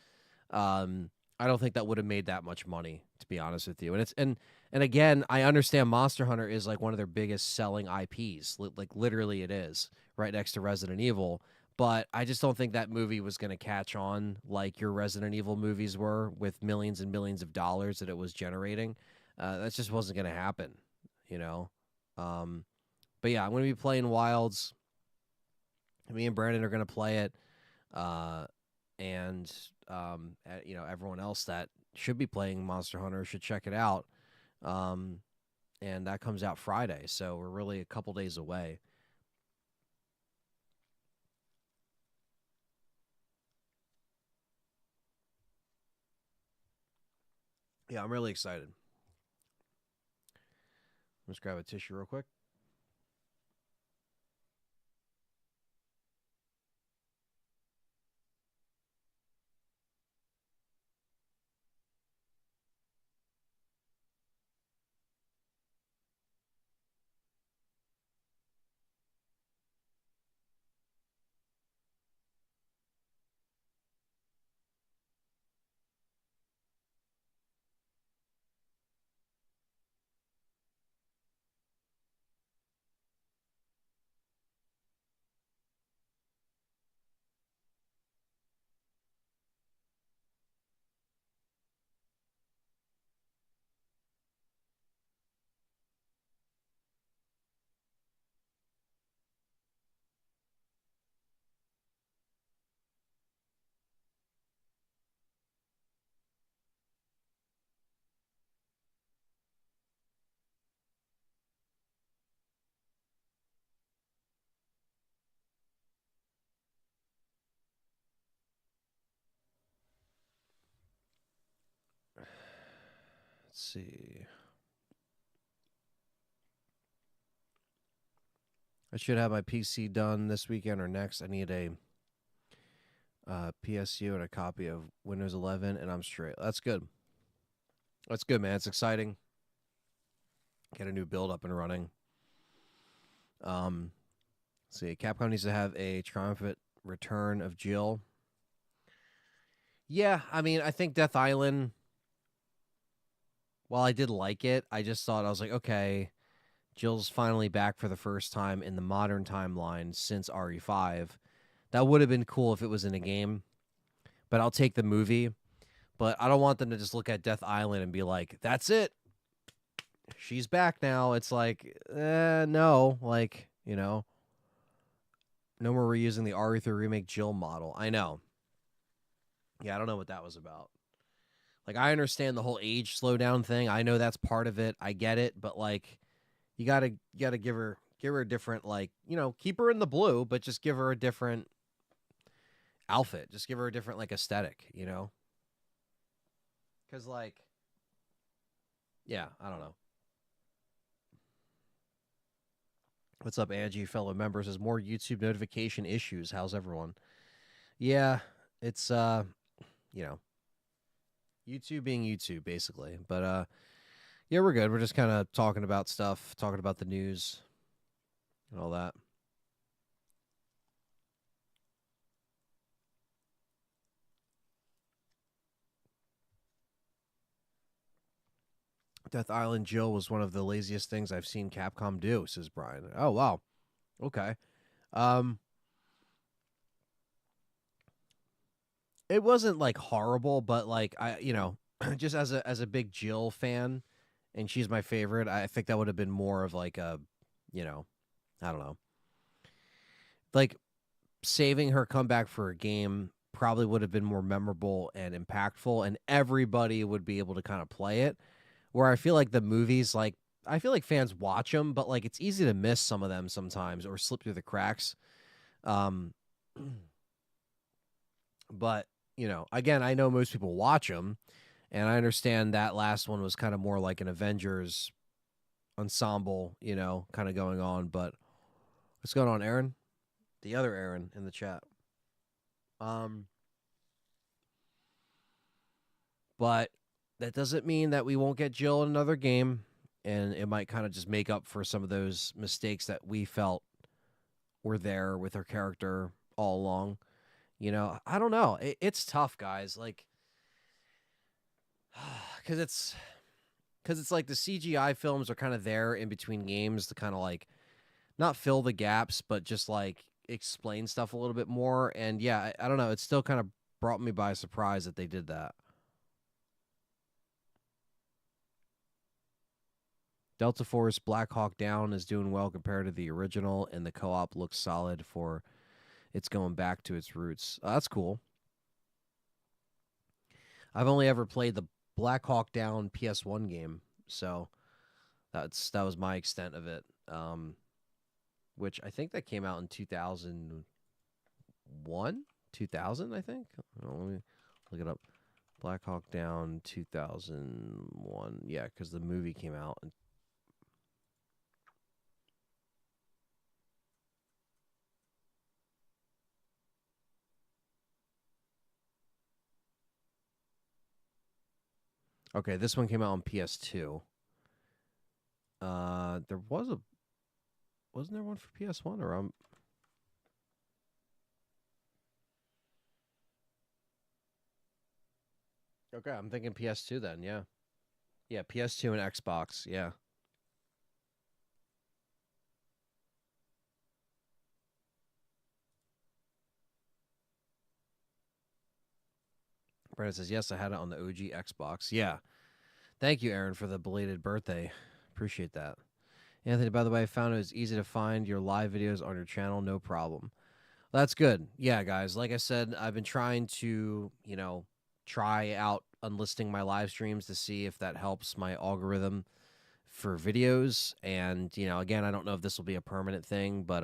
um I don't think that would have made that much money, to be honest with you. And again, I understand Monster Hunter is like one of their biggest selling IPs. Like literally it is, right next to Resident Evil, but I just don't think that movie was going to catch on like your Resident Evil movies were, with millions and millions of dollars that it was generating. That just wasn't going to happen, you know. Um but yeah, I'm going to be playing Wilds. Me and Brandon are going to play it. Uh and everyone else that should be playing Monster Hunter should check it out. Um, and that comes out Friday, so we're really a couple days away. Yeah, I'm really excited. Let's grab a tissue real quick. Let's see. I should have my PC done this weekend or next. I need a PSU and a copy of Windows 11, and I'm straight. That's good. That's good, man. It's exciting. Get a new build up and running. Um, let's see. Capcom needs to have a triumphant return of Jill. Yeah, I mean, I think Death Island, while I did like it, I just thought, I was like, okay, Jill's finally back for the first time in the modern timeline since RE5. That would have been cool if it was in a game, but I'll take the movie. But I don't want them to just look at Death Island and be like, that's it. She's back now. It's like, no. Like, no more reusing the RE3 remake Jill model. I know. Yeah, I don't know what that was about. Like, I understand the whole age slowdown thing. I know that's part of it. I get it. But, like, you gotta give her a different, like, keep her in the blue, but just give her a different outfit. Just give her a different, like, aesthetic. Because, like, yeah, I don't know. What's up, Angie, fellow members? There's more YouTube notification issues. How's everyone? Yeah, it's you know, YouTube being YouTube basically. But yeah, we're good. We're just kind of talking about stuff, talking about the news and all that. Death Island Jill was one of the laziest things I've seen Capcom do, says Brian. Oh wow. Okay. Um it wasn't like horrible, but like just as a big Jill fan, and she's my favorite, I think that would have been more of like a, you know, I don't know. Like saving her comeback for a game probably would have been more memorable and impactful, and everybody would be able to kind of play it. Where I feel like the movies, like, I feel like fans watch them, but like it's easy to miss some of them sometimes or slip through the cracks. Um, but again, I know most people watch them, and I understand that last one was kind of more like an Avengers ensemble, kind of going on. But what's going on, Aaron? The other Aaron in the chat. Um, but that doesn't mean that we won't get Jill in another game. and it might kind of just make up for some of those mistakes that we felt were there with her character all along. You know, I don't know. It's tough, guys. Like, because it's like the CGI films are kind of there in between games to kind of like not fill the gaps, but just like explain stuff a little bit more. And yeah, I don't know. It still kind of brought me by surprise that they did that. Delta Force Black Hawk Down is doing well compared to the original, and the co-op looks solid for it's going back to its roots. That's cool. I've only ever played the Black Hawk Down PS1 game, so that was my extent of it. Which I think that came out in 2001, 2000, I think. Let me look it up. Black Hawk Down 2001. Yeah, because the movie came out. Okay, this one came out on PS2. There wasn't there one for PS1 or okay, I'm thinking PS2 then. Yeah, yeah, PS2 and Xbox. Yeah. Brandon says yes, I had it on the OG Xbox. Yeah. Thank you, Aaron, for the belated birthday. Appreciate that. Anthony, by the way, I found it was easy to find your live videos on your channel, no problem. That's good. Yeah, guys. Like I said, I've been trying to, try out unlisting my live streams to see if that helps my algorithm for videos. And, again, I don't know if this will be a permanent thing, but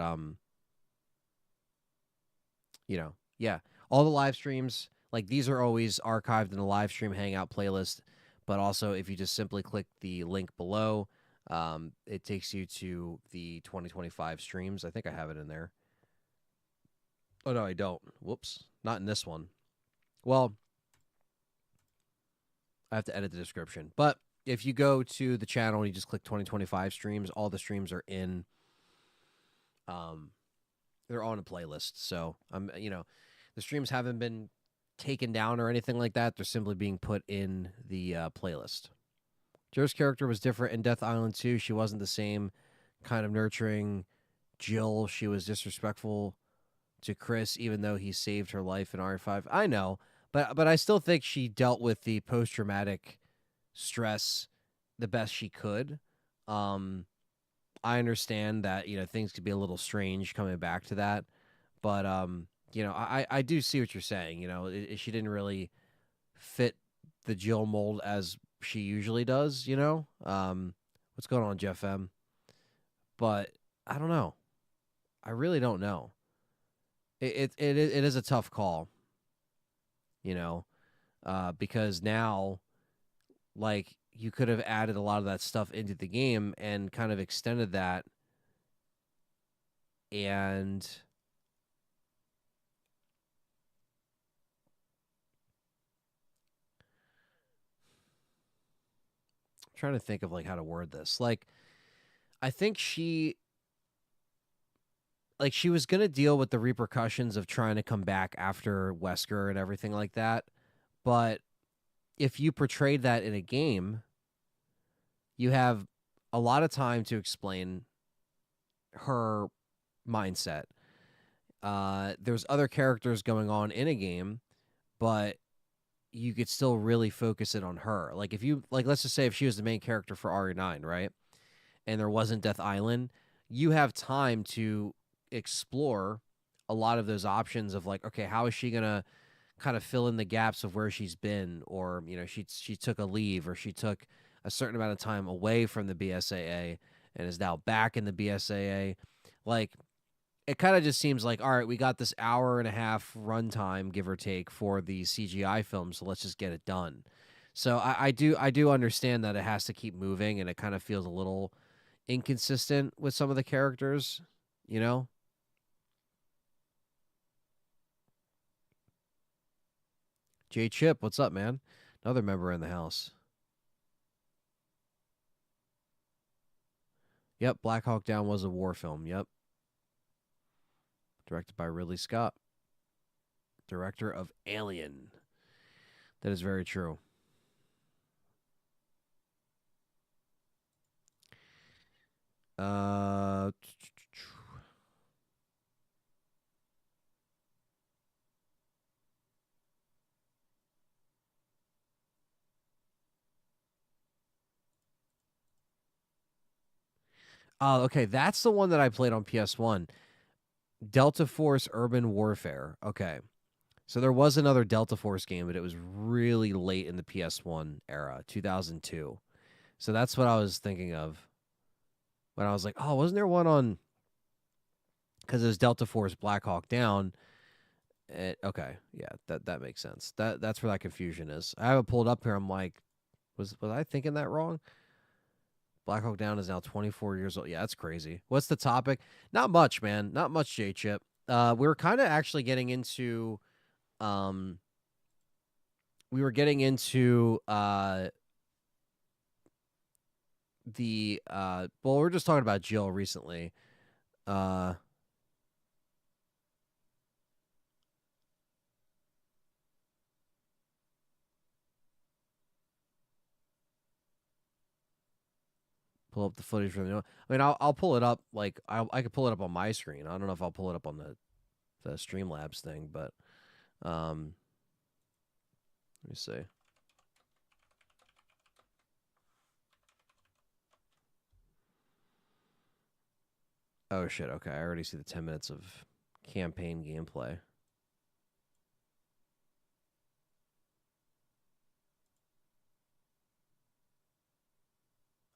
yeah. All the live streams, like these are always archived in the live stream hangout playlist. But also if you just simply click the link below, it takes you to the 2025 streams. I think I have it in there. Oh no, I don't. Whoops. Not in this one. Well, I have to edit the description. But if you go to the channel and you just click 2025 streams, all the streams are in um they're on a playlist. So the streams haven't been taken down or anything like that. They're simply being put in the playlist. Joe's character was different in Death Island 2. She wasn't the same kind of nurturing Jill. She was disrespectful to Chris, even though he saved her life in RE5. I know, but I still think she dealt with the post traumatic stress the best she could. Um, I understand that things could be a little strange coming back to that, but I do see what you're saying. She didn't really fit the Jill mold as she usually does. What's going on, Jeff M? But I don't know. I really don't know. It is a tough call, because now, like, you could have added a lot of that stuff into the game and kind of extended that, and I'm trying to think of like how to word this. Like, I think she was gonna deal with the repercussions of trying to come back after Wesker and everything like that, but if you portrayed that in a game, you have a lot of time to explain her mindset. There's other characters going on in a game, but you could still really focus it on her. Like if you like, let's just say if she was the main character for RE9, right, and there wasn't Death Island, you have time to explore a lot of those options of like, okay, how is she gonna kind of fill in the gaps of where she's been, or she took a leave, or she took a certain amount of time away from the BSAA and is now back in the BSAA. Like it kind of just seems like, all right, we got this hour and a half runtime, give or take, for the CGI film, so let's just get it done. So I do understand that it has to keep moving, and it kind of feels a little inconsistent with some of the characters, you know. J Chip, what's up, man? Another member in the house. Yep, Black Hawk Down was a war film. Yep. Directed by Ridley Scott, director of Alien. That is very true. Uh, oh, okay. That's the one that I played on PS1. Delta Force Urban Warfare. Okay. So there was another Delta Force game, but it was really late in the PS1 era, 2002. So that's what I was thinking of when I was like, oh, wasn't there one on? Because it was Delta Force Black Hawk Down. Okay, yeah, that makes sense. That's where that confusion is. I have it pulled up here. I'm like, was I thinking that wrong? Black Hawk Down is now 24 years old. Yeah, that's crazy. What's the topic? Not much, man. Not much, J Chip. We were kind of actually getting into um we were getting into the well, we are just talking about Jill recently. Uh Pull up the footage from the. I mean, I'll pull it up. Like I could pull it up on my screen. I don't know if I'll pull it up on the Streamlabs thing, but let me see. Oh shit. Okay, I already see the 10 minutes of campaign gameplay.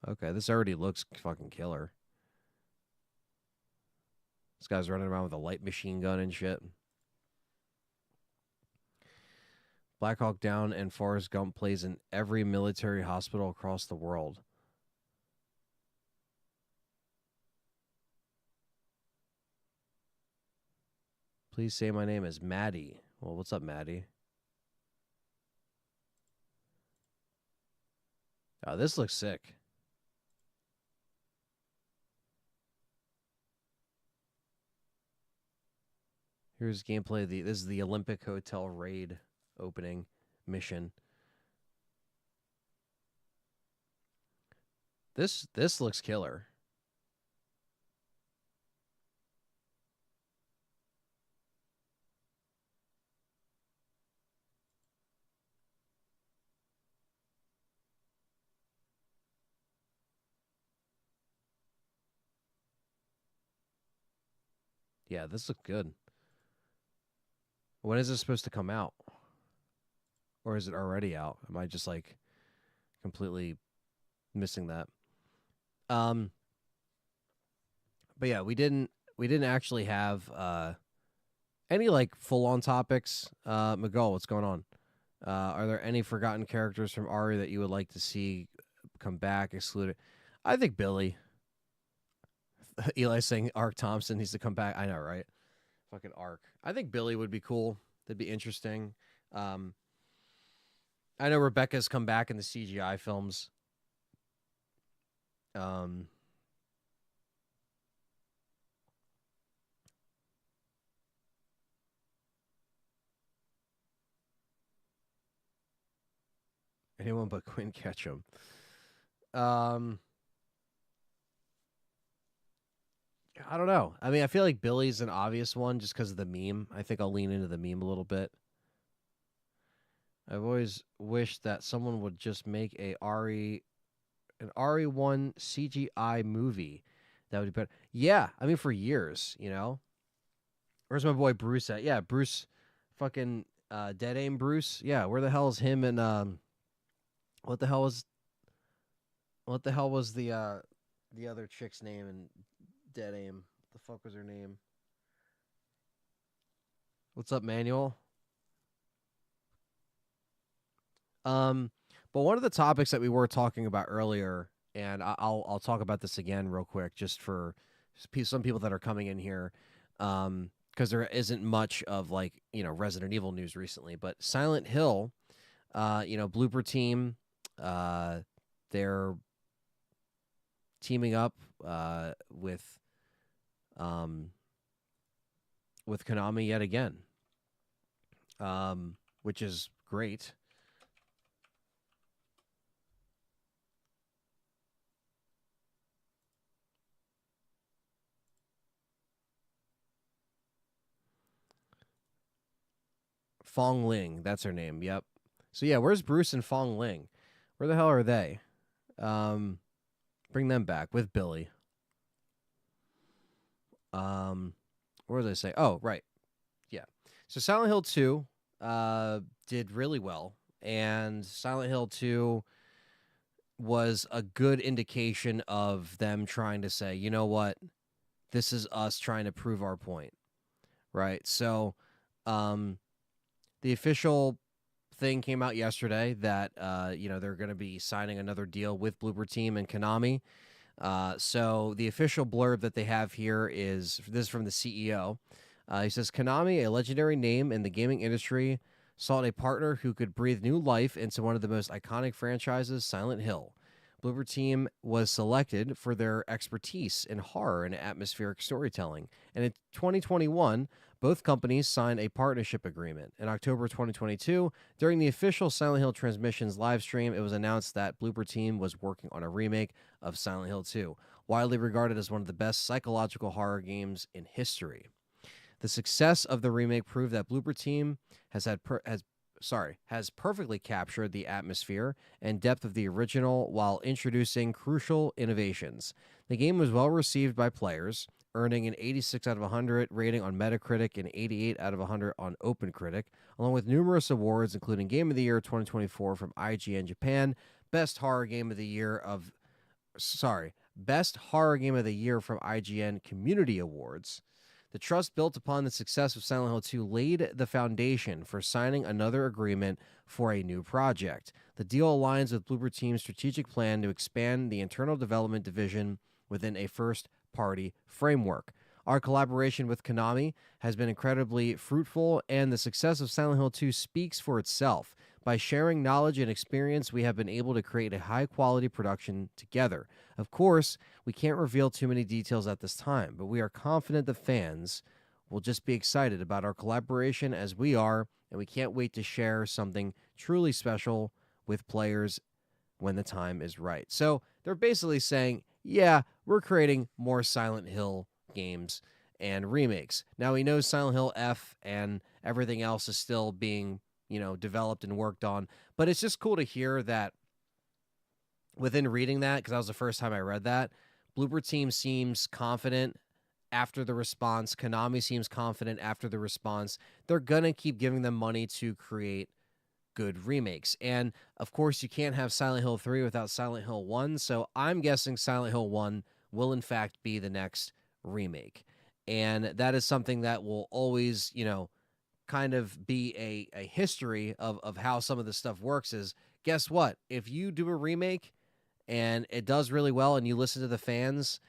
Okay, this already looks fucking killer. This guy's running around with a light machine gun and shit. Black Hawk Down and Forrest Gump plays in every military hospital across the world. Please say my name is Maddie. Well, what's up, Maddie? Oh, this looks sick. Here's gameplay. This is the Olympic Hotel raid opening mission. This looks killer. Yeah, this looks good. When is this supposed to come out? Or is it already out? Am I just like completely missing that? Um but yeah, we didn't actually have any like full on topics. Miguel, what's going on? Are there any forgotten characters from Ari that you would like to see come back, excluded? I think Billy. Eli saying Ark Thompson needs to come back. I know, right? Fucking Ark. I think Billy would be cool. That'd be interesting. Um, I know Rebecca's come back in the CGI films. Um, Anyone but Quinn Ketchum. Um, I don't know. I mean, I feel like Billy's an obvious one just because of the meme. I think I'll lean into the meme a little bit. I've always wished that someone would just make an RE1 CGI movie that would be better. Yeah, I mean for years, you know. Where's my boy Bruce at? Yeah, Bruce, fucking Dead Aim Bruce. Yeah, where the hell is him and what the hell was the other chick's name in Dead Aim? What the fuck was her name? What's up, Manuel? Um, but one of the topics that we were talking about earlier, and I'll talk about this again real quick, just for some people that are coming in here, because there isn't much of like Resident Evil news recently. But Silent Hill, Blooper Team, they're teaming up with um, Konami yet again, which is great. Fong Ling, that's her name. Yep. So yeah, where's Bruce and Fong Ling? Where the hell are they? Um, bring them back with Billy. What did I say? Oh, right. Yeah. So Silent Hill 2 did really well, and Silent Hill 2 was a good indication of them trying to say, you know what, this is us trying to prove our point, right? So, um, the official thing came out yesterday that they're going to be signing another deal with Bloober Team and Konami. So the official blurb that they have here is this from the CEO. He says Konami, a legendary name in the gaming industry, sought a partner who could breathe new life into one of the most iconic franchises, Silent Hill. Bloober Team was selected for their expertise in horror and atmospheric storytelling. And in 2021, both companies signed a partnership agreement. In October 2022, during the official Silent Hill Transmissions live stream, it was announced that Bloober Team was working on a remake of Silent Hill 2, widely regarded as one of the best psychological horror games in history. The success of the remake proved that Bloober Team has perfectly captured the atmosphere and depth of the original while introducing crucial innovations. The game was well received by players, earning an 86 out of 100 rating on Metacritic and 88 out of 100 on OpenCritic, along with numerous awards including Game of the Year 2024 from IGN Japan, Best Horror Game of the Year from IGN Community Awards. The trust built upon the success of Silent Hill 2 laid the foundation for signing another agreement for a new project. The deal aligns with Bloober Team's strategic plan to expand the internal development division within a first-party framework. Our collaboration with Konami has been incredibly fruitful, and the success of Silent Hill 2 speaks for itself. By sharing knowledge and experience, we have been able to create a high-quality production together. Of course, we can't reveal too many details at this time, but we are confident the fans will just be excited about our collaboration as we are, and we can't wait to share something truly special with players when the time is right. So they're basically saying, yeah, we're creating more Silent Hill games and remakes. Now we know Silent Hill F and everything else is still being developed and worked on. But it's just cool to hear that within reading that, because that was the first time I read that, Bloober Team seems confident after the response. Konami seems confident after the response. They're going to keep giving them money to create good remakes. And, of course, you can't have Silent Hill 3 without Silent Hill 1, so I'm guessing Silent Hill 1 will, in fact, be the next remake. And that is something that will always, kind of be a history of how some of this stuff works is, guess what? If you do a remake and it does really well and you listen to the fans,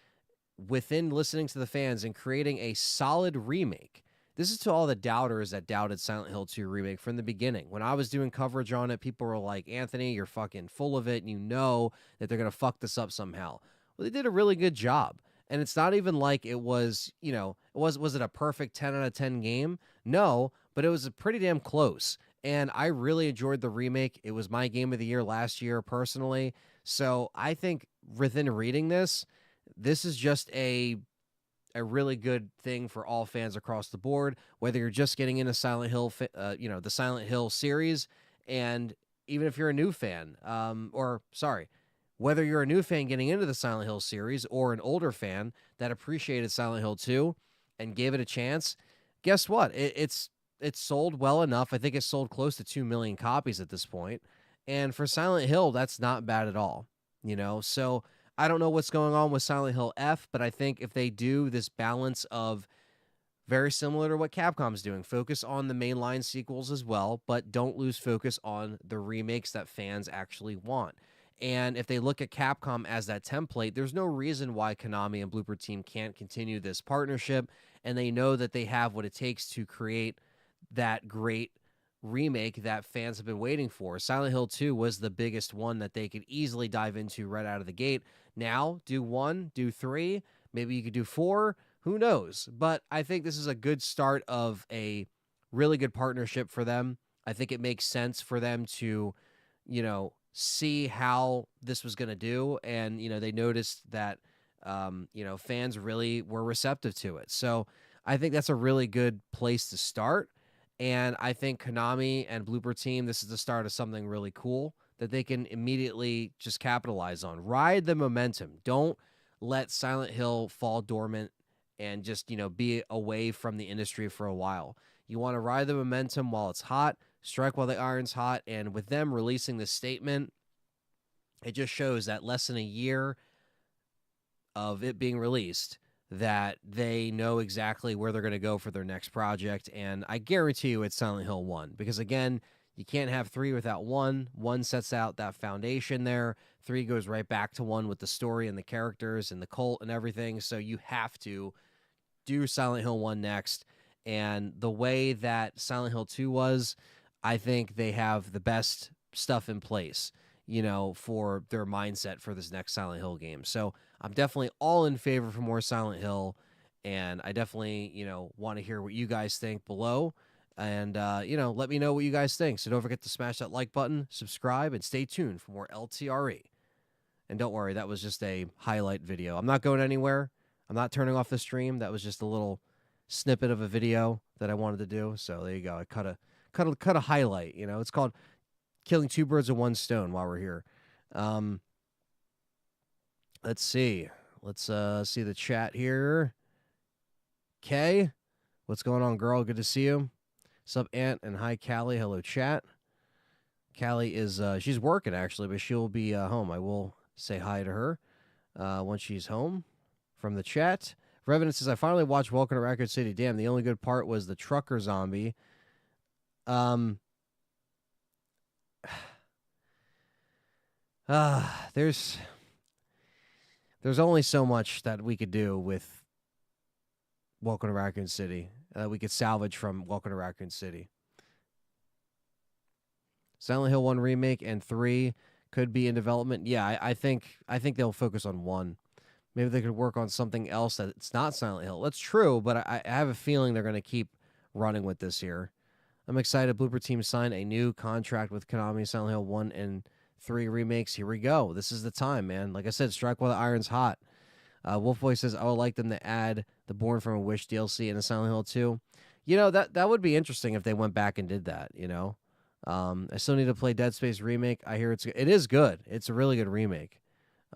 within listening to the fans and creating a solid remake, this is to all the doubters that doubted Silent Hill 2 remake from the beginning. When I was doing coverage on it, people were like, Anthony, you're fucking full of it, and you know that they're going to fuck this up somehow. Well, they did a really good job. And it's not even like it was, was it a perfect 10 out of 10 game? No, but it was pretty damn close. And I really enjoyed the remake. It was my game of the year last year, personally. So I think within reading this is just a really good thing for all fans across the board, whether you're just getting into Silent Hill, the Silent Hill series, and even if you're a new fan, whether you're a new fan getting into the Silent Hill series or an older fan that appreciated Silent Hill 2 and gave it a chance, guess what? It's sold well enough. I think it's sold close to 2 million copies at this point. And for Silent Hill, that's not bad at all, So I don't know what's going on with Silent Hill F, but I think if they do this balance of very similar to what Capcom's doing, focus on the mainline sequels as well, but don't lose focus on the remakes that fans actually want. And if they look at Capcom as that template, there's no reason why Konami and Bloober Team can't continue this partnership, and they know that they have what it takes to create that great remake that fans have been waiting for. Silent Hill 2 was the biggest one that they could easily dive into right out of the gate. Now, do 1, do 3, maybe you could do 4, who knows? But I think this is a good start of a really good partnership for them. I think it makes sense for them to, see how this was going to do. And, they noticed that, fans really were receptive to it. So I think that's a really good place to start. And I think Konami and Blooper Team, this is the start of something really cool that they can immediately just capitalize on. Ride the momentum. Don't let Silent Hill fall dormant and just, be away from the industry for a while. You want to ride the momentum while it's hot, strike while the iron's hot. And with them releasing this statement, it just shows that less than a year of it being released, that they know exactly where they're going to go for their next project. And I guarantee you it's Silent Hill 1. Because, again, you can't have 3 without 1. 1 sets out that foundation there. 3 goes right back to 1 with the story and the characters and the cult and everything. So you have to do Silent Hill 1 next. And the way that Silent Hill 2 was, I think they have the best stuff in place, for their mindset for this next Silent Hill game. So I'm definitely all in favor for more Silent Hill, and I definitely, want to hear what you guys think below. And, let me know what you guys think. So don't forget to smash that like button, subscribe, and stay tuned for more LTRE. And don't worry, that was just a highlight video. I'm not going anywhere. I'm not turning off the stream. That was just a little snippet of a video that I wanted to do. So there you go. I cut a highlight. It's called killing 2 birds with 1 stone while we're here. Let's see. Let's see the chat here. Kay, what's going on, girl? Good to see you. Sup, Ant, and hi, Callie. Hello, chat. Callie is she's working actually, but she'll be home. I will say hi to her once she's home from the chat. Revenant says, I finally watched Welcome to Raccoon City. Damn, the only good part was the trucker zombie. There's only so much that we could do with Welcome to Raccoon City. We could salvage from Welcome to Raccoon City. Silent Hill 1 remake and 3 could be in development. Yeah, I think they'll focus on 1. Maybe they could work on something else that's not Silent Hill. That's true, but I have a feeling they're going to keep running with this here. I'm excited. Blooper Team signed a new contract with Konami. Silent Hill 1 and 3 remakes. Here we go. This is the time, man. Like I said, strike while the iron's hot. Wolfboy says, I would like them to add the Born from a Wish DLC in the Silent Hill 2. That would be interesting if they went back and did that, I still need to play Dead Space Remake. I hear it is good. It's a really good remake.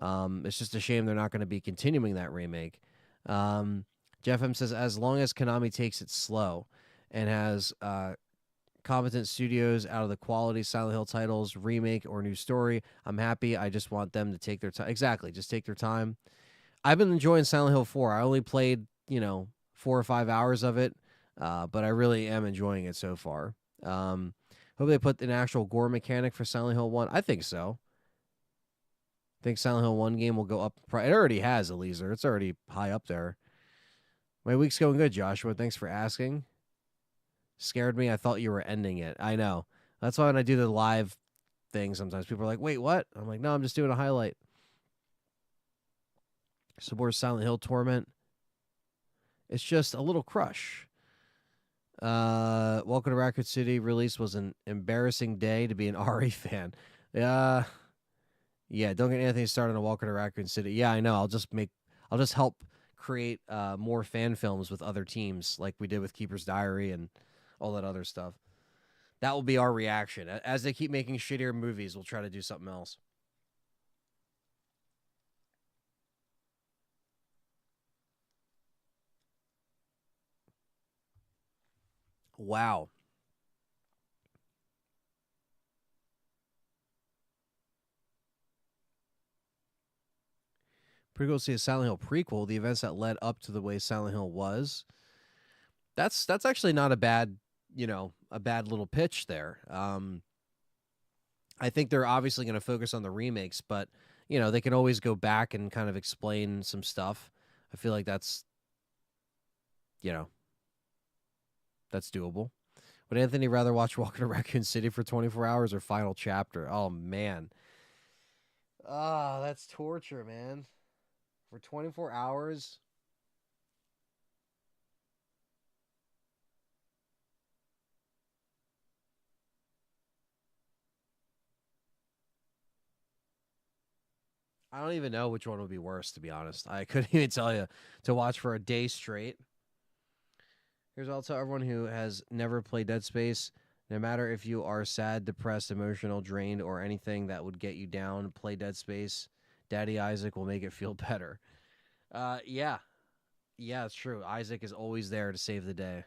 It's just a shame they're not going to be continuing that remake. Jeff M says, as long as Konami takes it slow and has competent studios out of the quality Silent Hill titles, remake, or new story, I'm happy. I just want them to take their time. Exactly. Just take their time. I've been enjoying Silent Hill 4. I only played, 4 or 5 hours of it, but I really am enjoying it so far. Hope they put an actual gore mechanic for Silent Hill 1. I think so. I think Silent Hill 1 game will go up. It already has, Eliezer. It's already high up there. My week's going good, Joshua. Thanks for asking. Scared me. I thought you were ending it. I know. That's why when I do the live thing, sometimes people are like, wait, what? I'm like, no, I'm just doing a highlight. Support Silent Hill Torment. It's just a little crush. Welcome to Raccoon City release was an embarrassing day to be an RE fan. Yeah, don't get anything started on Welcome to Raccoon City. Yeah, I know. I'll just help create more fan films with other teams like we did with Keeper's Diary and all that other stuff. That will be our reaction. As they keep making shittier movies, we'll try to do something else. Wow. Pretty cool to see a Silent Hill prequel, the events that led up to the way Silent Hill was. That's actually not a bad, a bad little pitch there. I think they're obviously going to focus on the remakes, but, they can always go back and kind of explain some stuff. I feel like that's, that's doable. Would Anthony rather watch Walking to Raccoon City for 24 hours or Final Chapter? Oh, man. Ah, that's torture, man. For 24 hours? I don't even know which one would be worse, to be honest. I couldn't even tell you. To watch for a day straight. Here's what I'll tell everyone who has never played Dead Space. No matter if you are sad, depressed, emotional, drained, or anything that would get you down, play Dead Space. Daddy Isaac will make it feel better. Yeah. Yeah, it's true. Isaac is always there to save the day.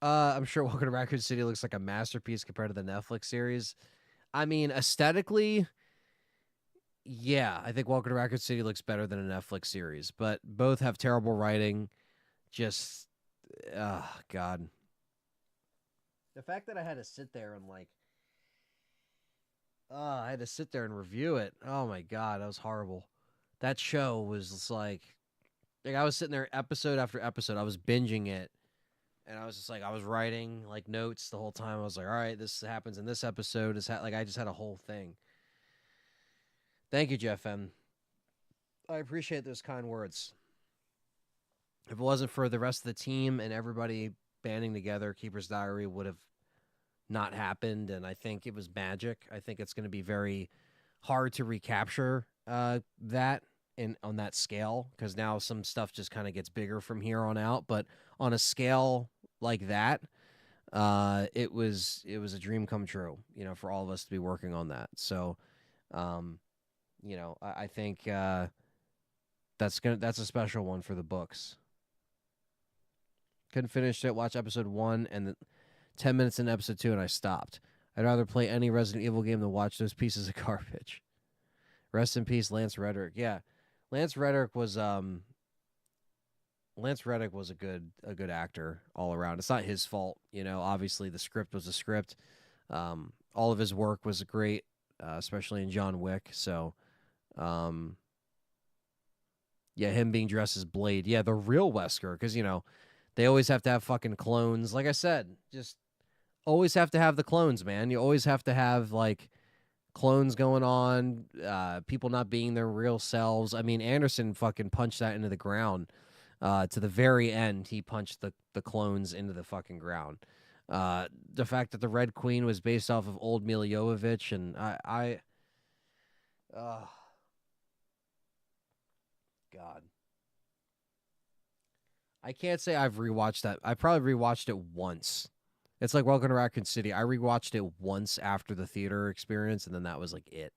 I'm sure Welcome to Raccoon City looks like a masterpiece compared to the Netflix series. I mean, aesthetically, yeah, I think Welcome to Raccoon City looks better than a Netflix series, but both have terrible writing. Just, God. The fact that I had to sit there and I had to sit there and review it. Oh my God, that was horrible. That show was just like I was sitting there episode after episode. I was binging it, and I was just like, I was writing like notes the whole time. I was like, all right, this happens in this episode. Like I just had a whole thing. Thank you, Jeff M. I appreciate those kind words. If it wasn't for the rest of the team and everybody banding together, Keeper's Diary would have not happened. And I think it was magic. I think it's going to be very hard to recapture that on that scale, because now some stuff just kind of gets bigger from here on out. But on a scale like that, it was a dream come true, for all of us to be working on that. So, I think that's a special one for the books. Couldn't finish it. Watch episode 1 and 10 minutes in episode 2, and I stopped. I'd rather play any Resident Evil game than watch those pieces of garbage. Rest in peace, Lance Reddick. Yeah, Lance Reddick was a good actor all around. It's not his fault, Obviously, the script was a script. All of his work was great, especially in John Wick. So, yeah, him being dressed as Blade. Yeah, the real Wesker, because they always have to have fucking clones. Like I said, just always have to have the clones, man. You always have to have clones going on, people not being their real selves. I mean, Anderson fucking punched that into the ground. To the very end, he punched the clones into the fucking ground. The fact that the Red Queen was based off of old Mila Jovovich, and God. I can't say I've rewatched that. I probably rewatched it once. It's like Welcome to Raccoon City. I rewatched it once after the theater experience, and then that was it.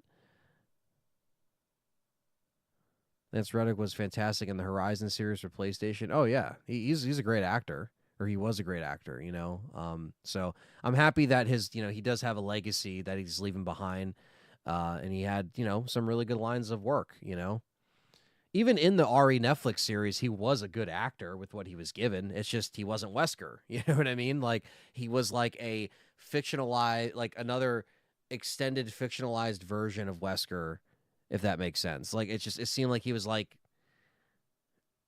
Lance Reddick was fantastic in the Horizon series for PlayStation. Oh yeah, he's a great actor, or he was a great actor. So I'm happy that he does have a legacy that he's leaving behind, and he had some really good lines of work. Even in the RE Netflix series, he was a good actor with what he was given. It's just he wasn't Wesker. You know what I mean? He was a fictionalized, another extended fictionalized version of Wesker, if that makes sense. It seemed like he was I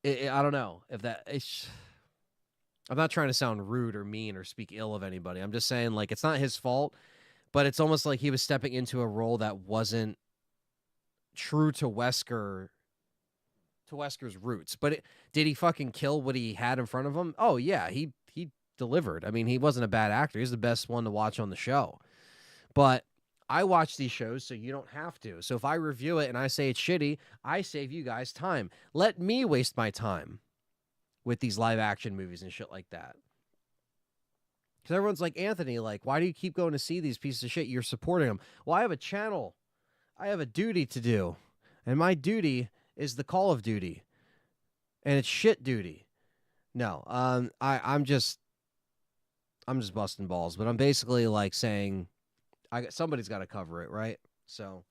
don't know if that. I'm not trying to sound rude or mean or speak ill of anybody. I'm just saying it's not his fault, but it's almost like he was stepping into a role that wasn't true to Wesker. To Wesker's roots. But did he fucking kill what he had in front of him? Oh yeah, he delivered. I mean, he wasn't a bad actor. He's the best one to watch on the show. But I watch these shows so you don't have to. So if I review it and I say it's shitty, I save you guys time. Let me waste my time with these live action movies and shit like that. Because everyone's like, Anthony, why do you keep going to see these pieces of shit? You're supporting them. Well, I have a channel. I have a duty to do. And my duty is the Call of Duty, and it's shit duty. No, I'm just busting balls, but I'm basically saying, somebody's got to cover it, right? So,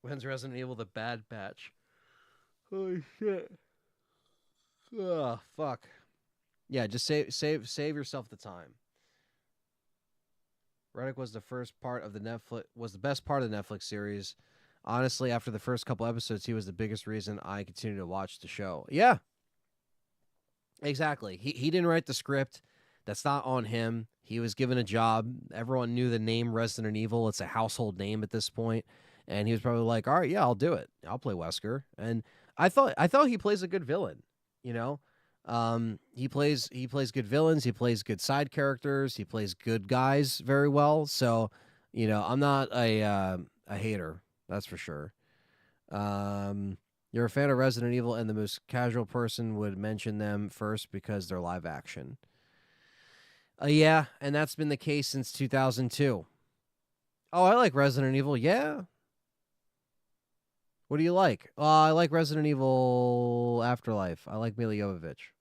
when's Resident Evil: The Bad Batch? Holy shit! Oh fuck! Yeah, just save yourself the time. Reddick was the best part of the Netflix series. Honestly, after the first couple episodes, he was the biggest reason I continued to watch the show. Yeah. Exactly. He didn't write the script. That's not on him. He was given a job. Everyone knew the name Resident Evil. It's a household name at this point. And he was probably like, "All right, yeah, I'll do it. I'll play Wesker." And I thought he plays a good villain, you know? He plays good villains, he plays good side characters, he plays good guys very well. So, I'm not a hater. That's for sure. You're a fan of Resident Evil, and the most casual person would mention them first because they're live action. Yeah, and that's been the case since 2002. Oh, I like Resident Evil. Yeah. What do you like? I like Resident Evil Afterlife. I like Mila Jovovich.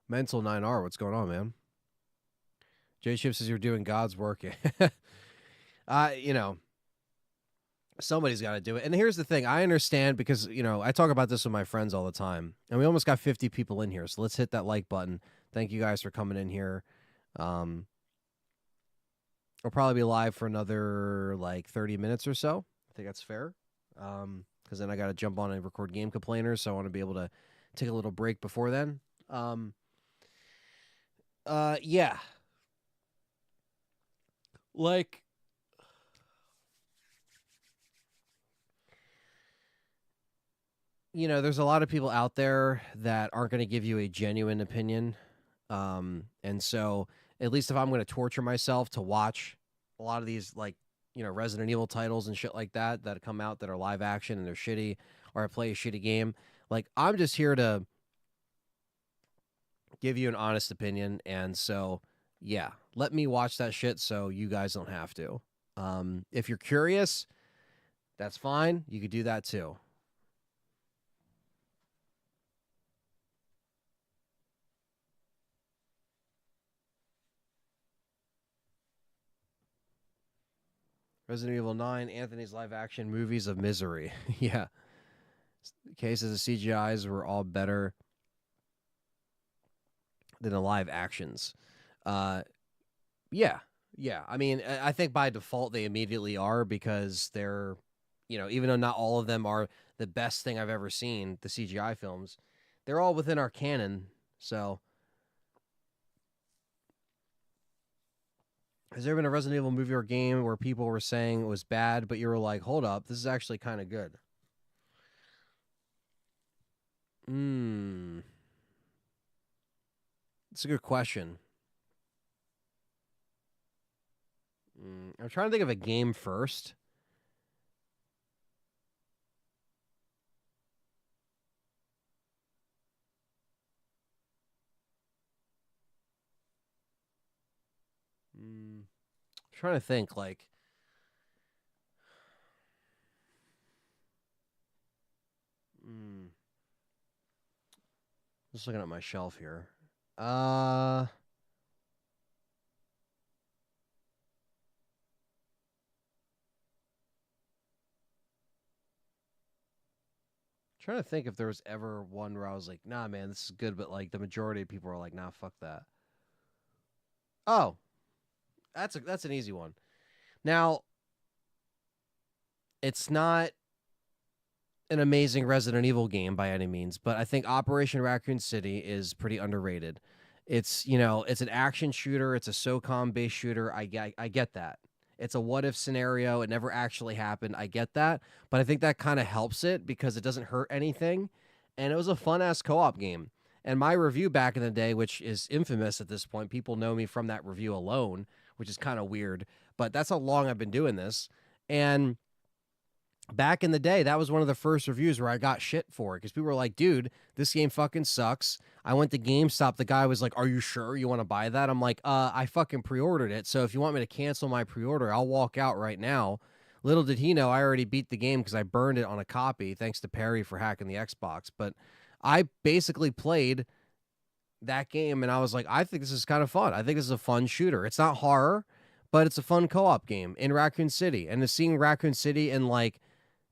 Mental 9R. What's going on, man? J Chip says you're doing God's work. uh, you know, Somebody's got to do it. And here's the thing. I understand because, I talk about this with my friends all the time. And we almost got 50 people in here. So let's hit that like button. Thank you guys for coming in here. Um, I'll probably be live for another like 30 minutes or so. I think that's fair. Because then I got to jump on and record Game Complainers. So I want to be able to take a little break before then. Yeah. Like, there's a lot of people out there that aren't going to give you a genuine opinion. And so at least if I'm going to torture myself to watch a lot of these, like, Resident Evil titles and shit like that come out that are live action and they're shitty, or I play a shitty game, like, I'm just here to give you an honest opinion. And so, yeah, let me watch that shit so you guys don't have to. If you're curious, that's fine. You could do that too. Resident Evil 9, Anthony's live action movies of misery. Yeah. Cases of CGIs were all better than the live actions. Uh, yeah. Yeah. I mean, I think by default they immediately are because they're, even though not all of them are the best thing I've ever seen, the CGI films, they're all within our canon. So, has there been a Resident Evil movie or game where people were saying it was bad, but you were like, hold up, this is actually kind of good? Hmm. It's a good question. I'm trying to think of a game first. I'm trying to think, like, just looking at my shelf here. Uh, Trying to think if there was ever one where I was like, nah, man, this is good, but like the majority of people are like, nah, fuck that. Oh, that's an easy one. Now, it's not an amazing Resident Evil game by any means, but I think Operation Raccoon City is pretty underrated. It's an action shooter, it's a SOCOM based shooter. I get that. It's a what if scenario. It never actually happened. I get that, but I think that kind of helps it because it doesn't hurt anything, and it was a fun ass co-op game. And my review back in the day, which is infamous at this point, people know me from that review alone, which is kind of weird, but that's how long I've been doing this. And back in the day, that was one of the first reviews where I got shit for it because people were like, dude, this game fucking sucks. I went to GameStop. The guy was like, are you sure you want to buy that? I'm like, I fucking pre ordered it. So if you want me to cancel my pre order, I'll walk out right now. Little did he know I already beat the game because I burned it on a copy. Thanks to Perry for hacking the Xbox. But I basically played that game and I was like, I think this is kind of fun. I think this is a fun shooter. It's not horror, but it's a fun co op game in Raccoon City. And seeing Raccoon City in like,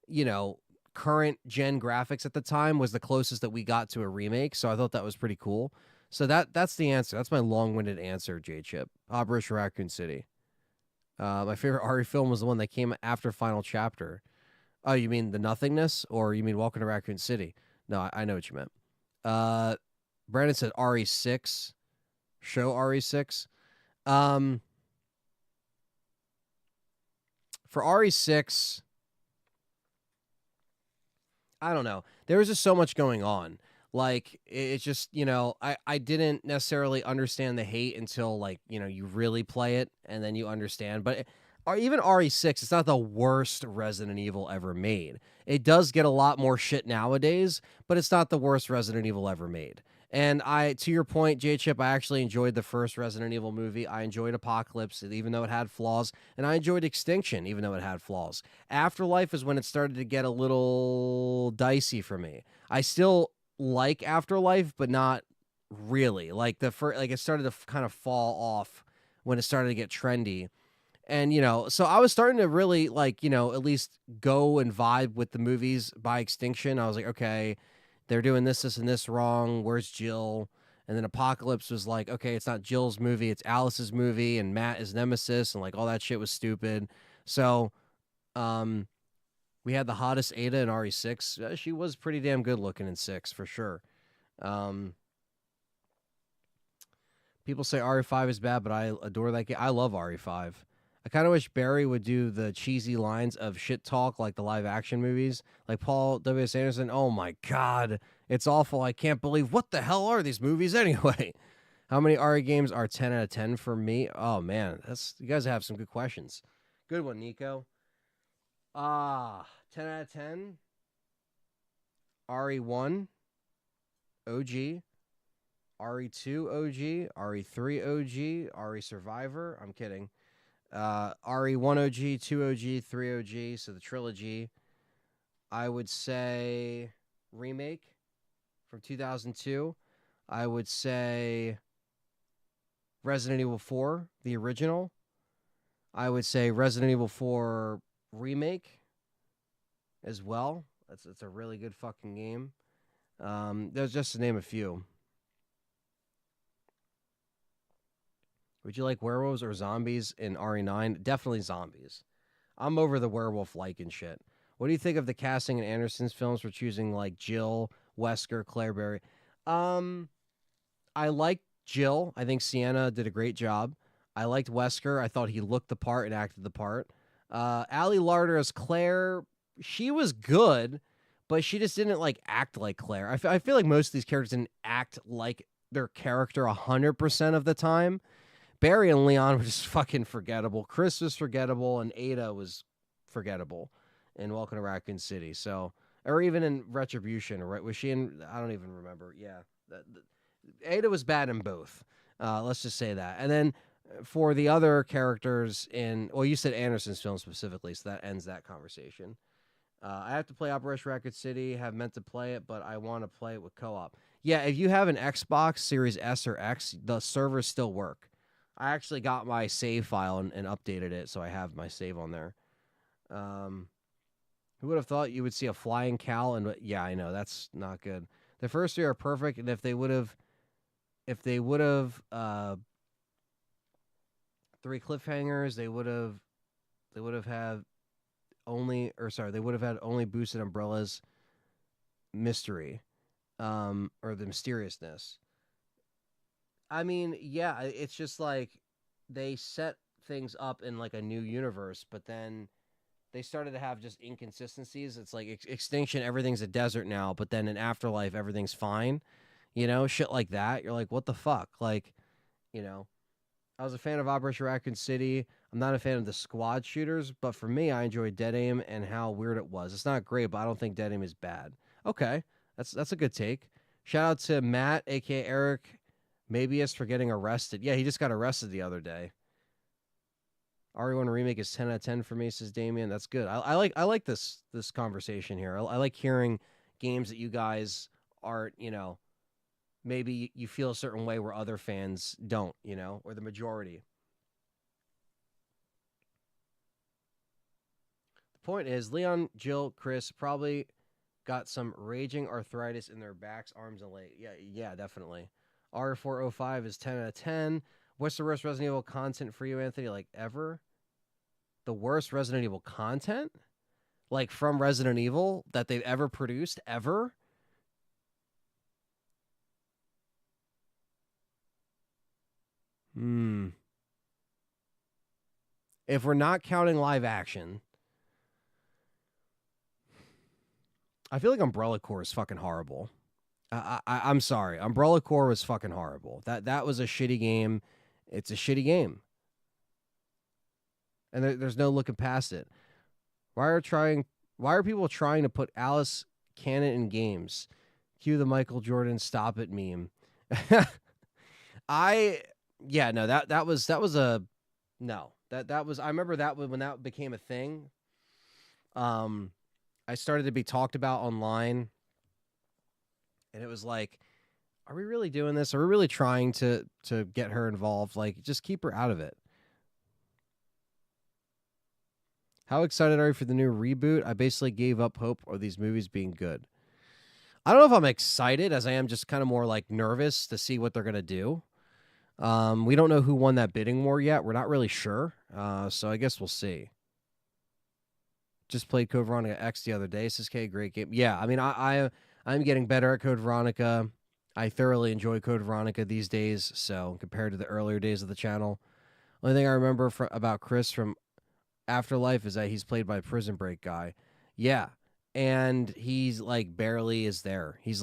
you know, current gen graphics at the time was the closest that we got to a remake. So I thought that was pretty cool. So that's the answer. That's my long-winded answer, J Chip. Operation Raccoon City. My favorite Ari film was the one that came after Final Chapter. Oh, you mean The Nothingness, or you mean Welcome to Raccoon City? No, I know what you meant. Uh, Brandon said RE6. Show RE6. Um, for RE6, I don't know. There was just so much going on. Like it's just, I didn't necessarily understand the hate until, like, you really play it and then you understand. But or even RE6, it's not the worst Resident Evil ever made. It does get a lot more shit nowadays, but it's not the worst Resident Evil ever made. And to your point, J Chip, I actually enjoyed the first Resident Evil movie. I enjoyed Apocalypse, even though it had flaws, and I enjoyed Extinction, even though it had flaws. Afterlife is when it started to get a little dicey for me. I still like Afterlife, but not really. Like the first, like it started to kind of fall off when it started to get trendy. And so I was starting to really, like, at least go and vibe with the movies by Extinction. I was like, okay, they're doing this, and this wrong. Where's Jill? And then Apocalypse was like, okay, it's not Jill's movie, it's Alice's movie, and Matt is Nemesis, and like all that shit was stupid. So um, we had the hottest Ada in RE6. She was pretty damn good looking in 6 for sure. Um, people say RE5 is bad, but I adore that game. I love RE5. I kind of wish Barry would do the cheesy lines of shit talk like the live action movies. Like Paul W.S. Anderson. Oh my God. It's awful. I can't believe, what the hell are these movies anyway? How many RE games are 10 out of 10 for me? Oh man, you guys have some good questions. Good one, Nico. 10 out of 10. RE1 OG, RE2 OG, RE3 OG, RE Survivor. I'm kidding. RE1 OG, 2 OG, 3 OG, so the trilogy. I would say remake from 2002. I would say Resident Evil 4, the original. I would say Resident Evil 4 remake as well. It's a really good fucking game. There's just to name a few. Would you like werewolves or zombies in RE9? Definitely zombies. I'm over the werewolf like and shit. What do you think of the casting in Anderson's films for choosing like Jill, Wesker, Claire Berry? I liked Jill. I think Sienna did a great job. I liked Wesker. I thought he looked the part and acted the part. Ali Larder as Claire, she was good, but she just didn't like act like Claire. I feel like most of these characters didn't act like their character 100% of the time. Barry and Leon were just fucking forgettable. Chris was forgettable, and Ada was forgettable in Welcome to Raccoon City. So, or even in Retribution, right? Was she in? I don't even remember. Yeah, Ada was bad in both. Let's just say that. And then for the other characters well, you said Anderson's film specifically, so that ends that conversation. I have to play Operation Raccoon City. Have meant to play it, but I want to play it with co-op. Yeah, if you have an Xbox Series S or X, the servers still work. I actually got my save file and updated it, so I have my save on there. Who would have thought you would see a flying cow? And yeah, I know that's not good. The first three are perfect, and if they would have, three cliffhangers, they would have had they would have had only boosted umbrellas, mystery, or the mysteriousness. I mean, yeah, it's just like they set things up in like a new universe, but then they started to have just inconsistencies. It's like Extinction, everything's a desert now, but then in Afterlife, everything's fine. Shit like that. You're like, what the fuck? Like, I was a fan of Operation Raccoon City. I'm not a fan of the squad shooters, but for me, I enjoyed Dead Aim and how weird it was. It's not great, but I don't think Dead Aim is bad. Okay, that's a good take. Shout out to Matt, aka Eric Mabius, for getting arrested. Yeah, he just got arrested the other day. RE1 remake is 10 out of 10 for me, says Damien. That's good. I like this conversation here. I like hearing games that you guys are, maybe you feel a certain way where other fans don't, or the majority. The point is, Leon, Jill, Chris probably got some raging arthritis in their backs, arms, and legs. Yeah, definitely. R405 is 10 out of 10. What's the worst Resident Evil content for you, Anthony? Like, ever? The worst Resident Evil content, like from Resident Evil that they've ever produced ever. Hmm. If we're not counting live action, I feel like Umbrella Corps is fucking horrible. I'm sorry. Umbrella Corps was fucking horrible. That was a shitty game. It's a shitty game, and there's no looking past it. Why are trying? Why are people trying to put Alice canon in games? Cue the Michael Jordan "Stop It" meme. I yeah no that was a no that was I remember that when that became a thing. Um, I started to be talked about online, and it was like, are we really doing this? Are we really trying to get her involved? Like, just keep her out of it. How excited are you for the new reboot? I basically gave up hope of these movies being good. I don't know if I'm excited as I am just kind of more like nervous to see what they're gonna do. We don't know who won that bidding war yet. We're not really sure. So I guess we'll see. Just played Code Veronica X the other day. Says K, great game. Yeah, I mean, I'm getting better at Code Veronica. I thoroughly enjoy Code Veronica these days. So compared to the earlier days of the channel, only thing I remember about Chris from Afterlife is that he's played by Prison Break guy. Yeah. And he's like barely is there. He's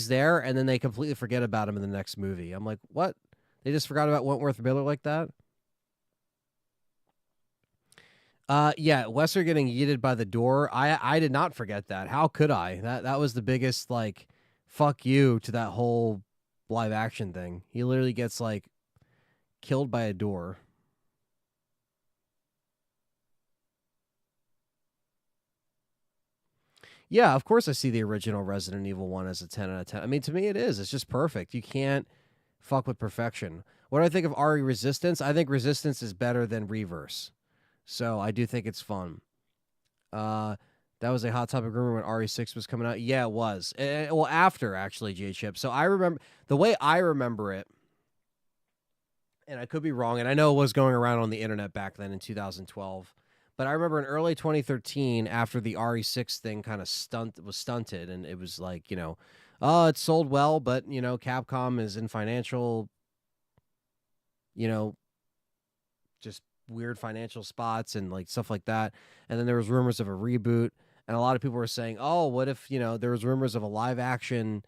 there and then they completely forget about him in the next movie. I'm like, what? They just forgot about Wentworth Miller like that? Yeah, Wesser getting yeeted by the door. I did not forget that. How could I? That was the biggest like fuck you to that whole live action thing. He literally gets like killed by a door. Yeah, of course I see the original Resident Evil 1 as a 10 out of 10. I mean, to me it is. It's just perfect. You can't fuck with perfection. What do I think of RE Resistance? I think Resistance is better than Reverse. So I do think it's fun. Uh, that was a hot topic rumor when RE6 was coming out. Yeah, it was. Well, after actually J Chip. So I remember the way I remember it, and I could be wrong, and I know it was going around on the internet back then in 2012. But I remember in early 2013, after the RE6 thing kind of was stunted, and it was like, oh, it sold well, but Capcom is in financial, you know, just weird financial spots and like stuff like that. And then there was rumors of a reboot, and a lot of people were saying, "Oh, what if there was rumors of a live action,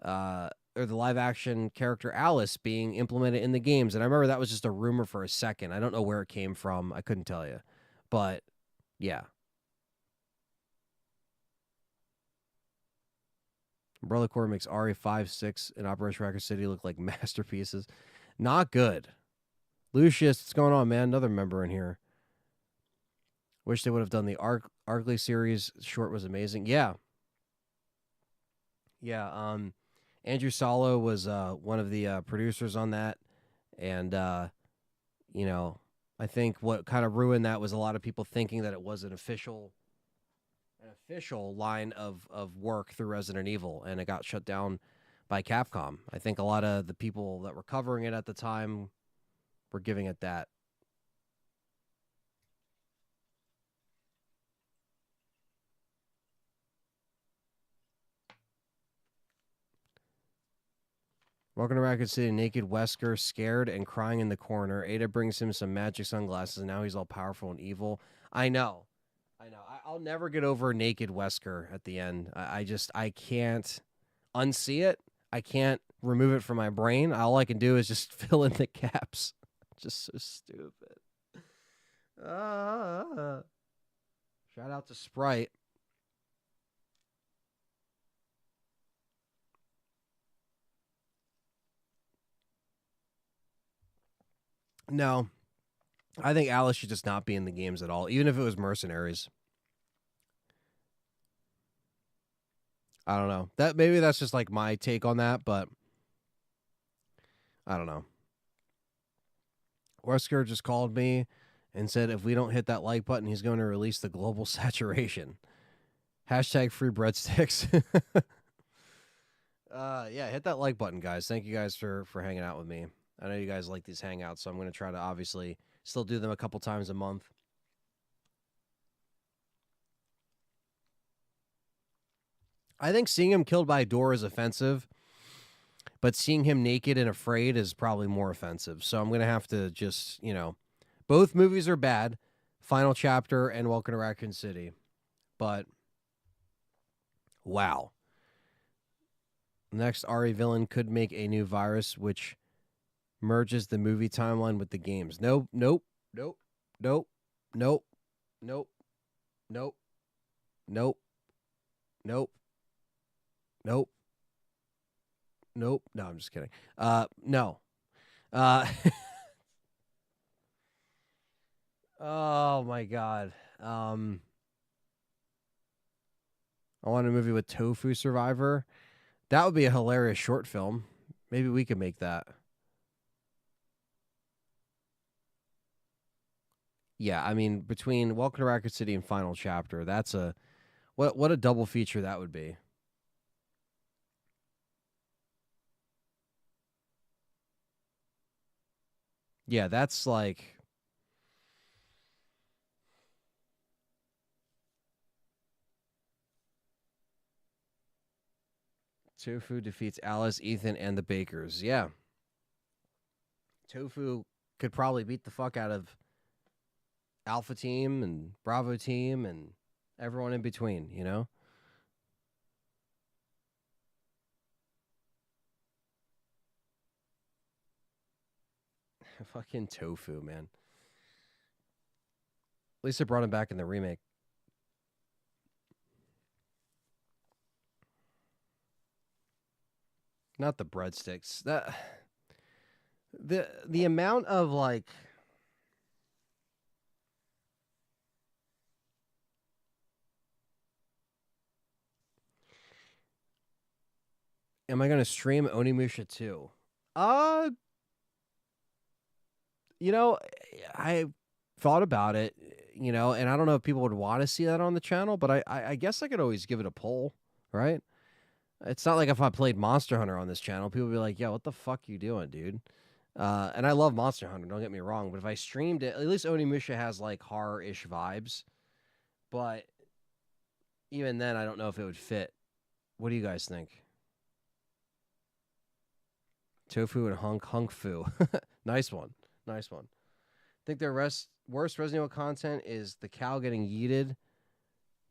or the live action character Alice being implemented in the games?" And I remember that was just a rumor for a second. I don't know where it came from. I couldn't tell you, but yeah. Umbrella Corps makes RE5, 6, and Operation Raccoon City look like masterpieces. Not good. Lucius, what's going on, man? Another member in here. Wish they would have done the Arkley series. Short was amazing. Yeah. Yeah. Andrew Salo was one of the producers on that. And, you know, I think what kind of ruined that was a lot of people thinking that it was an official line of work through Resident Evil, and it got shut down by Capcom. I think a lot of the people that were covering it at the time were giving it that. Welcome to Raccoon City. Naked Wesker, scared and crying in the corner. Ada brings him some magic sunglasses, and now he's all powerful and evil. I know. I'll never get over Naked Wesker at the end. I can't unsee it. I can't remove it from my brain. All I can do is just fill in the gaps. Just so stupid. Shout out to Sprite. No, I think Alice should just not be in the games at all, even if it was Mercenaries. I don't know. That maybe that's just like my take on that, but I don't know. Wesker just called me and said if we don't hit that like button, he's going to release the global saturation. Hashtag free breadsticks. Yeah, hit that like button, guys. Thank you guys for hanging out with me. I know you guys like these hangouts, so I'm going to try to obviously still do them a couple times a month. I think seeing him killed by a door is offensive, but seeing him naked and afraid is probably more offensive. So I'm gonna have to just, both movies are bad, Final Chapter and Welcome to Raccoon City. But wow, next RE villain could make a new virus which merges the movie timeline with the games. Nope, nope, nope, nope, nope, nope, nope, nope, nope, nope, nope. No, I'm just kidding. No. Uh, oh my god. I want a movie with Tofu Survivor. That would be a hilarious short film. Maybe we could make that. Yeah, I mean, between Welcome to Raccoon City and Final Chapter, that's a what a double feature that would be. Yeah, that's like Tofu defeats Alice, Ethan, and the Bakers. Yeah, Tofu could probably beat the fuck out of Alpha Team and Bravo Team and everyone in between. Fucking Tofu, man. At least they brought him back in the remake. Not the breadsticks. The amount of like am I gonna stream Onimusha 2? Uh you know, I thought about it, and I don't know if people would want to see that on the channel, but I guess I could always give it a poll, right? It's not like if I played Monster Hunter on this channel, people would be like, "Yeah, what the fuck you doing, dude?" And I love Monster Hunter. Don't get me wrong, but if I streamed it, at least Onimusha has like horror-ish vibes. But even then, I don't know if it would fit. What do you guys think? Tofu and Hunk Fu. Nice one. Nice one. Think their worst Resident Evil content is the cow getting yeeted.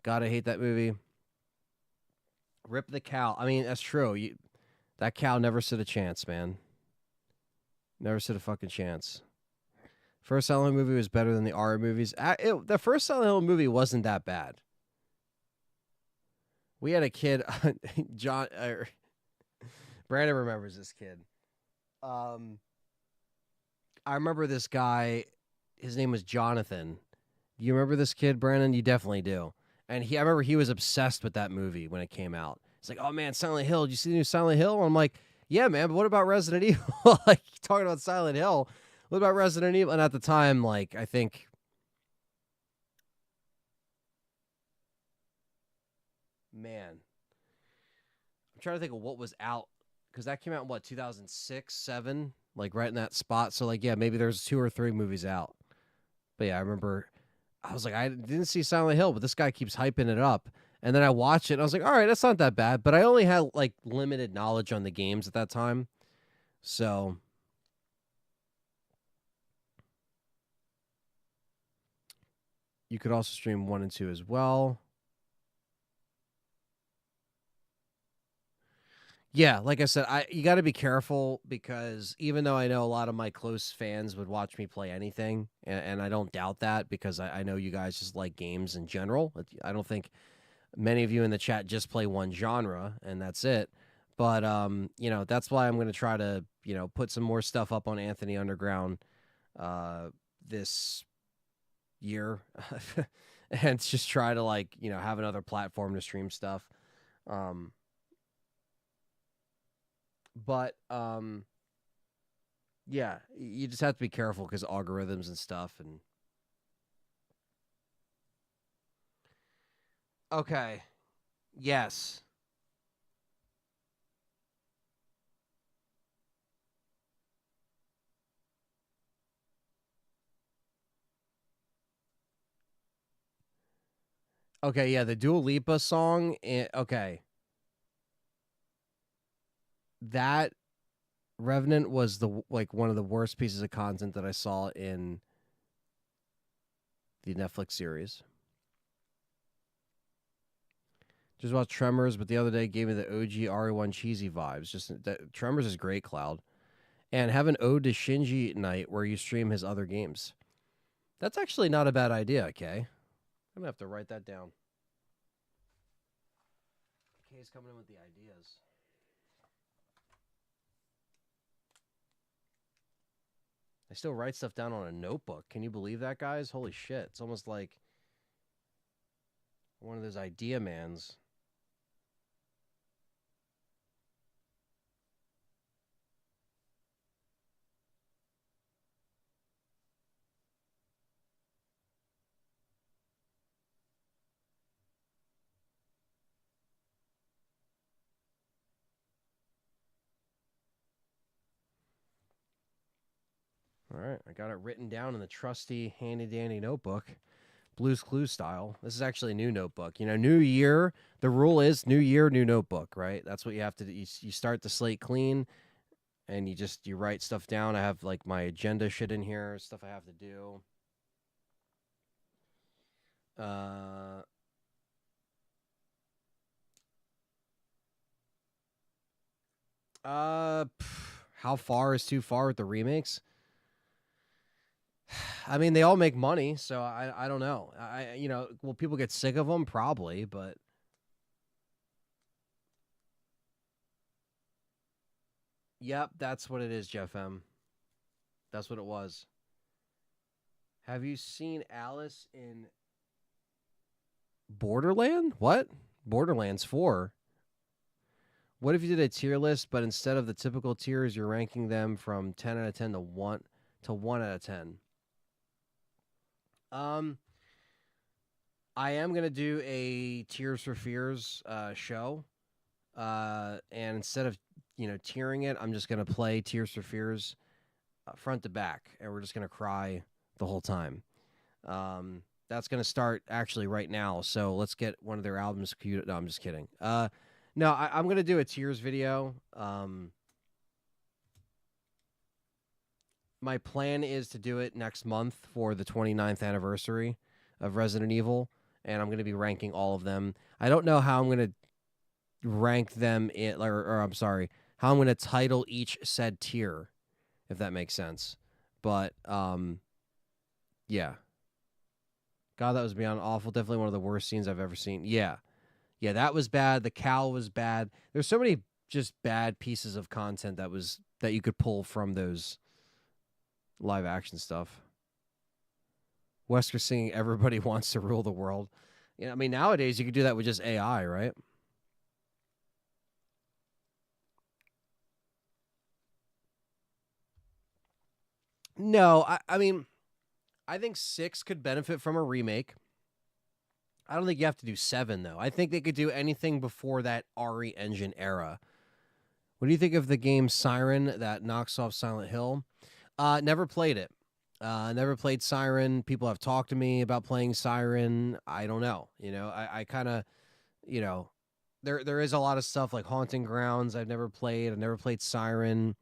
Gotta hate that movie. Rip the cow. I mean, that's true. That cow never stood a chance, man. Never stood a fucking chance. First Silent Hill movie was better than the R movies. The first Silent Hill movie wasn't that bad. We had a kid, John. Brandon remembers this kid. I remember this guy. His name was Jonathan. Do you remember this kid, Brandon? You definitely do. And I remember he was obsessed with that movie when it came out. It's like, oh man, Silent Hill. Did you see the new Silent Hill? And I'm like, yeah, man. But what about Resident Evil? Like talking about Silent Hill. What about Resident Evil? And at the time, like, I think, man, I'm trying to think of what was out because that came out in what 2006, seven, like right in that spot. So like, yeah, maybe there's 2 or 3 movies out. But yeah, I remember I was like, I didn't see Silent Hill, but this guy keeps hyping it up. And then I watched it and I was like, all right, that's not that bad. But I only had like limited knowledge on the games at that time. So you could also stream 1 and 2 as well. Yeah, like I said, you got to be careful because even though I know a lot of my close fans would watch me play anything, and I don't doubt that because I know you guys just like games in general. I don't think many of you in the chat just play one genre and that's it. But that's why I'm going to try to put some more stuff up on Anthony Underground this year, and just try to like have another platform to stream stuff. Um, but yeah, you just have to be careful because algorithms and stuff. And okay, yes. Okay, yeah, the Dua Lipa song. Okay, that Revenant was one of the worst pieces of content that I saw in the Netflix series. Just watched Tremors, but the other day gave me the OG RE1 cheesy vibes. Tremors is great, Cloud. And have an Ode to Shinji night where you stream his other games. That's actually not a bad idea, okay? I'm going to have to write that down. Kay's coming in with the ideas. I still write stuff down on a notebook. Can you believe that, guys? Holy shit. It's almost like one of those idea mans. All right, I got it written down in the trusty handy-dandy notebook, Blue's Clues style. This is actually a new notebook. You know, new year, the rule is new year, new notebook, right? That's what you have to do. You start the slate clean, and you write stuff down. I have, like, my agenda shit in here, stuff I have to do. How far is too far with the remakes? I mean, they all make money, so I don't know. Will people get sick of them? Probably, but yep, that's what it is, Jeff M. That's what it was. Have you seen Alice in Borderland? What? Borderlands 4? What if you did a tier list, but instead of the typical tiers, you're ranking them from 10 out of 10 to 1 out of 10? I am gonna do a Tears for Fears show, and instead of tiering it, I'm just gonna play Tears for Fears front to back, and we're just gonna cry the whole time. That's gonna start actually right now. So let's get one of their albums queued. No, I'm just kidding. No, I'm gonna do a Tears video. My plan is to do it next month for the 29th anniversary of Resident Evil, and I'm going to be ranking all of them. I don't know how I'm going to rank them or I'm sorry, how I'm going to title each said tier, if that makes sense. But yeah. God, that was beyond awful. Definitely one of the worst scenes I've ever seen. Yeah. Yeah, that was bad. The cow was bad. There's so many just bad pieces of content that you could pull from those live action stuff. Wesker singing "Everybody Wants to Rule the World." I mean, nowadays you could do that with just AI, right? No, I mean, I think 6 could benefit from a remake. I don't think you have to do 7 though. I think they could do anything before that RE engine era. What do you think of the game Siren that knocks off Silent Hill? Never played it. Never played Siren. People have talked to me about playing Siren. I don't know. I kind of, there is a lot of stuff like Haunting Grounds I've never played. I've never played Siren.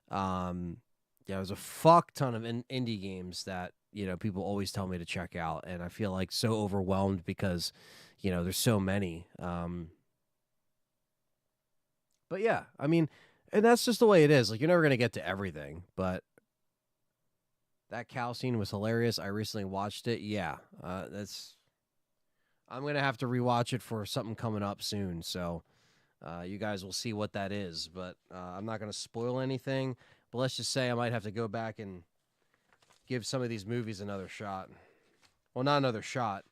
There's a fuck ton of indie games that people always tell me to check out, and I feel like so overwhelmed because there's so many. But yeah, I mean, and that's just the way it is. Like, you're never gonna get to everything, but that cow scene was hilarious. I recently watched it. Yeah, I'm gonna have to rewatch it for something coming up soon. So you guys will see what that is. But I'm not gonna spoil anything. But let's just say I might have to go back and give some of these movies another shot. Well, not another shot,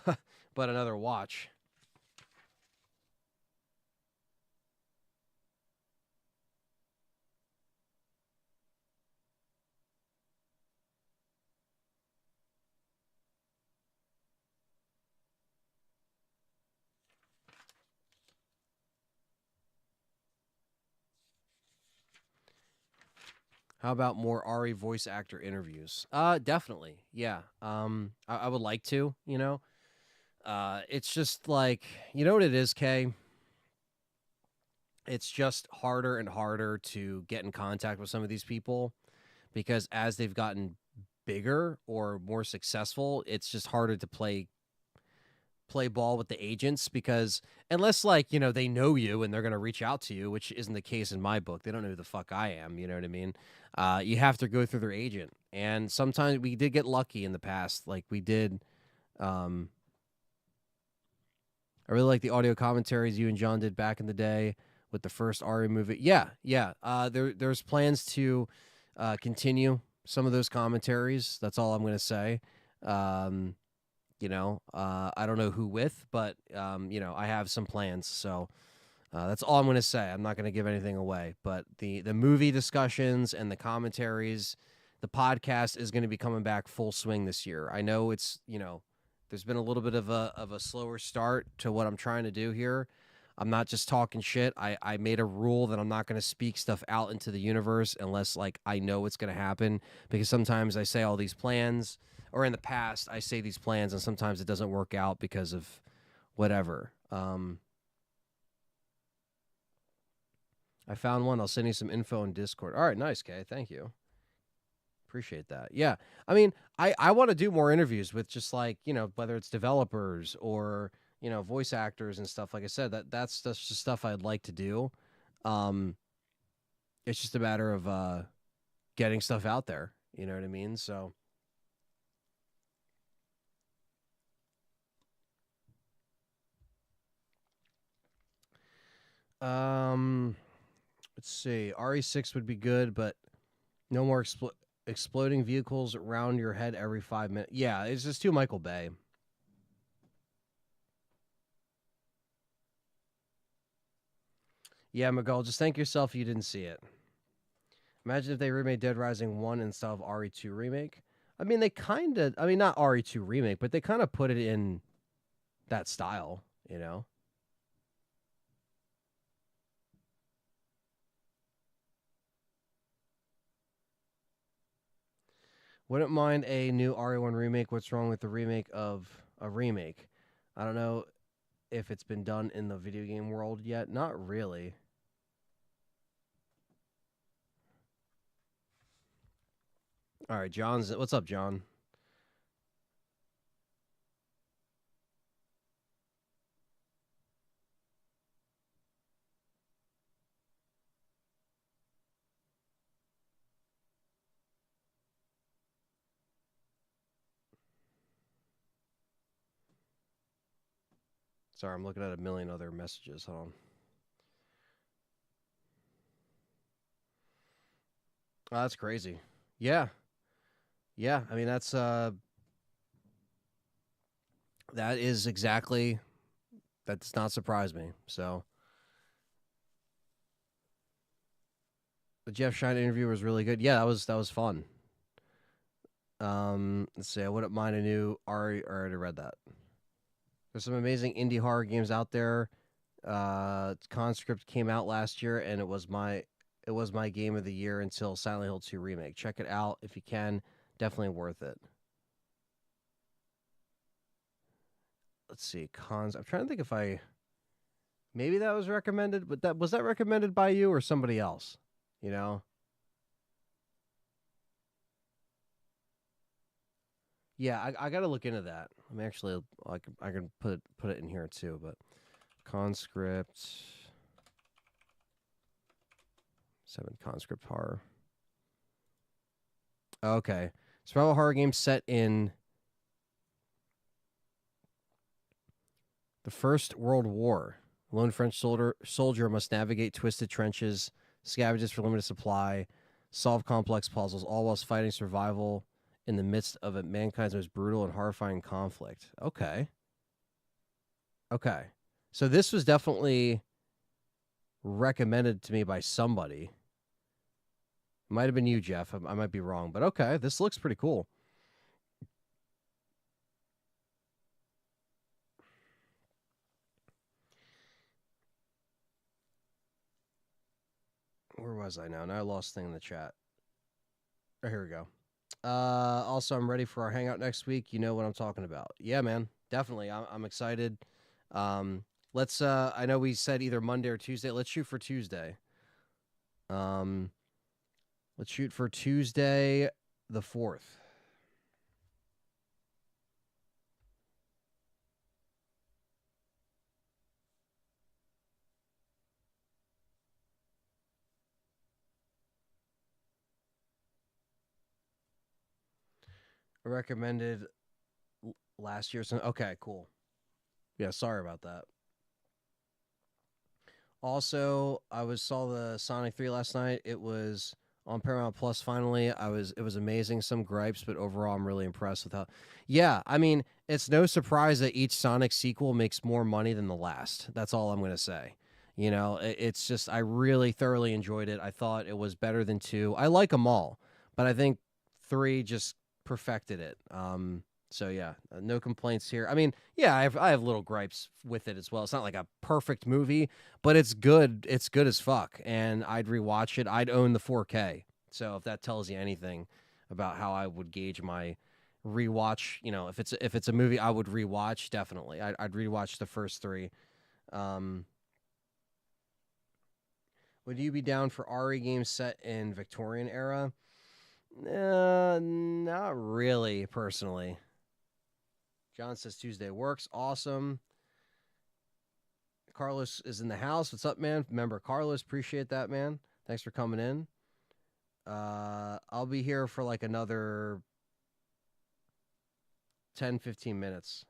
but another watch. How about more RE voice actor interviews? Definitely. Yeah. I would like to, it's just like, you know what it is, Kay? it's just harder and harder to get in contact with some of these people because as they've gotten bigger or more successful, it's just harder to play ball with the agents because unless like they know you and they're going to reach out to you, which isn't the case in my book. They don't know who the fuck I am. You know what I mean? You have to go through their agent, and sometimes we did get lucky in the past. Like we did. Um, I really like the audio commentaries you and John did back in the day with the first Ari movie. Yeah, yeah. There's plans to continue some of those commentaries. That's all I'm going to say. Um, I don't know who with, but I have some plans. So that's all I'm going to say. I'm not going to give anything away. But the movie discussions and the commentaries, the podcast is going to be coming back full swing this year. I know it's there's been a little bit of a slower start to what I'm trying to do here. I'm not just talking shit. I made a rule that I'm not going to speak stuff out into the universe unless like I know it's going to happen because sometimes I say all these plans or in the past I say these plans and sometimes it doesn't work out because of whatever. I found one. I'll send you some info in Discord. All right, nice, Kay. Thank you. Appreciate that. Yeah. I mean, I want to do more interviews with just like, whether it's developers or, voice actors and stuff. Like I said, that's just stuff I'd like to do. Um, it's just a matter of getting stuff out there. You know what I mean? So, um, let's see. RE6 would be good, but no more exploding vehicles around your head every 5 minutes. Yeah, it's just too Michael Bay. Yeah, Miguel, just thank yourself you didn't see it. Imagine if they remade Dead Rising 1 instead of RE2 remake. I mean, they kind of, I mean, not RE2 remake, but they kind of put it in that style, you know? Wouldn't mind a new RE1 remake. What's wrong with the remake of a remake? I don't know if it's been done in the video game world yet. Not really. All right, John's. What's up, John? Sorry, I'm looking at a million other messages. Hold on. Oh, that's crazy. Yeah, yeah. I mean, that is exactly that does not surprise me. So the Jeff Shine interview was really good. Yeah, that was fun. Let's see. I wouldn't mind a new Ari. I already read that. There's some amazing indie horror games out there. Conscript came out last year, and it was my game of the year until Silent Hill 2 remake. Check it out if you can. Definitely worth it. Let's see. Cons. I'm trying to think if I maybe that was recommended, but that recommended by you or somebody else. You know. Yeah, I got to look into that. I'm actually I can put it in here too, but conscript 7 conscript horror. Okay. Survival horror game set in the First World War. A lone French soldier must navigate twisted trenches, scavenges for limited supply, solve complex puzzles, all whilst fighting survival in the midst of mankind's most brutal and horrifying conflict. Okay. Okay. So this was definitely recommended to me by somebody. Might have been you, Jeff. I might be wrong, but okay. This looks pretty cool. Where was I now? Now I lost thing in the chat. Oh, here we go. Also, I'm ready for our hangout next week. You know what I'm talking about. Yeah, man. Definitely. I'm excited. Um, Let's I know we said either Monday or Tuesday. Let's shoot for Tuesday. Um let's shoot for Tuesday the 4th. Recommended last year. So okay, cool. Yeah, sorry about that. Also, saw the Sonic 3 last night. It was on Paramount Plus finally. It was amazing. Some gripes, but overall I'm really impressed with how. Yeah, I mean, it's no surprise that each Sonic sequel makes more money than the last. That's all I'm going to say. You know, it's just I really thoroughly enjoyed it. I thought it was better than 2. I like them all, but I think 3 just perfected it. So yeah, no complaints here. I mean, yeah, I have little gripes with it as well. It's not like a perfect movie, but it's good. It's good as fuck, and I'd rewatch it. I'd own the 4K. So if that tells you anything about how I would gauge my rewatch, you know, if it's a movie I would rewatch, definitely. I'd rewatch the first 3. Um, would you be down for RE games set in Victorian era? Not really, personally. John says Tuesday works. Awesome. Carlos is in the house. What's up, man? Member Carlos, appreciate that, man. Thanks for coming in. I'll be here for like another 10, 15 minutes.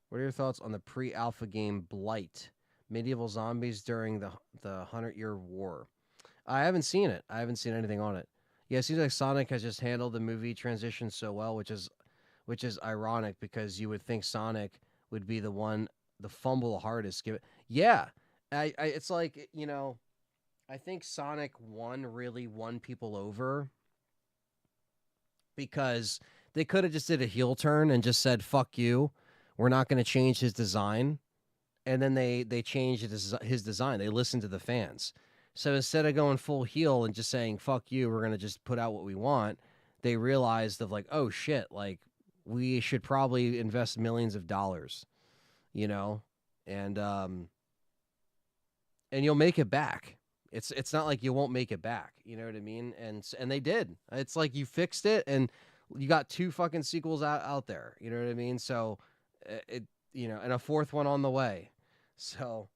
What are your thoughts on the pre-alpha game Blight? Medieval zombies during the 100-Year War. I haven't seen it. I haven't seen anything on it. Yeah, it seems like Sonic has just handled the movie transition so well, which is ironic because you would think Sonic would be the fumble the hardest. Give it, yeah. It's like I think Sonic 1 really won people over because they could have just did a heel turn and just said "fuck you," we're not going to change his design, and then they changed his design. They listened to the fans. So instead of going full heel and just saying "fuck you," we're going to just put out what we want. They realized of like, oh shit, like we should probably invest millions of dollars, you know, and you'll make it back. It's not like you won't make it back. You know what I mean? And they did. It's like you fixed it, and you got 2 fucking sequels out there. You know what I mean? So it and a 4th one on the way. So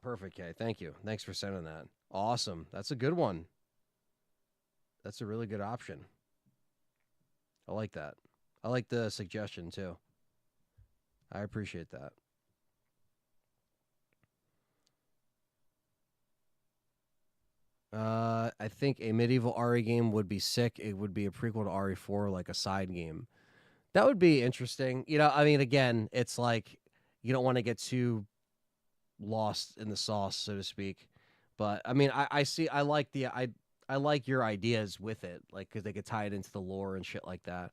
perfect. Okay, thank you. Thanks for sending that. Awesome. That's a good one. That's a really good option. I like that. I like the suggestion too. I appreciate that. I think a medieval RE game would be sick. It would be a prequel to RE4, like a side game. That would be interesting. You know, I mean, again, it's like you don't want to get too lost in the sauce, so to speak. But I mean, I see. I like your ideas with it, like because they could tie it into the lore and shit like that.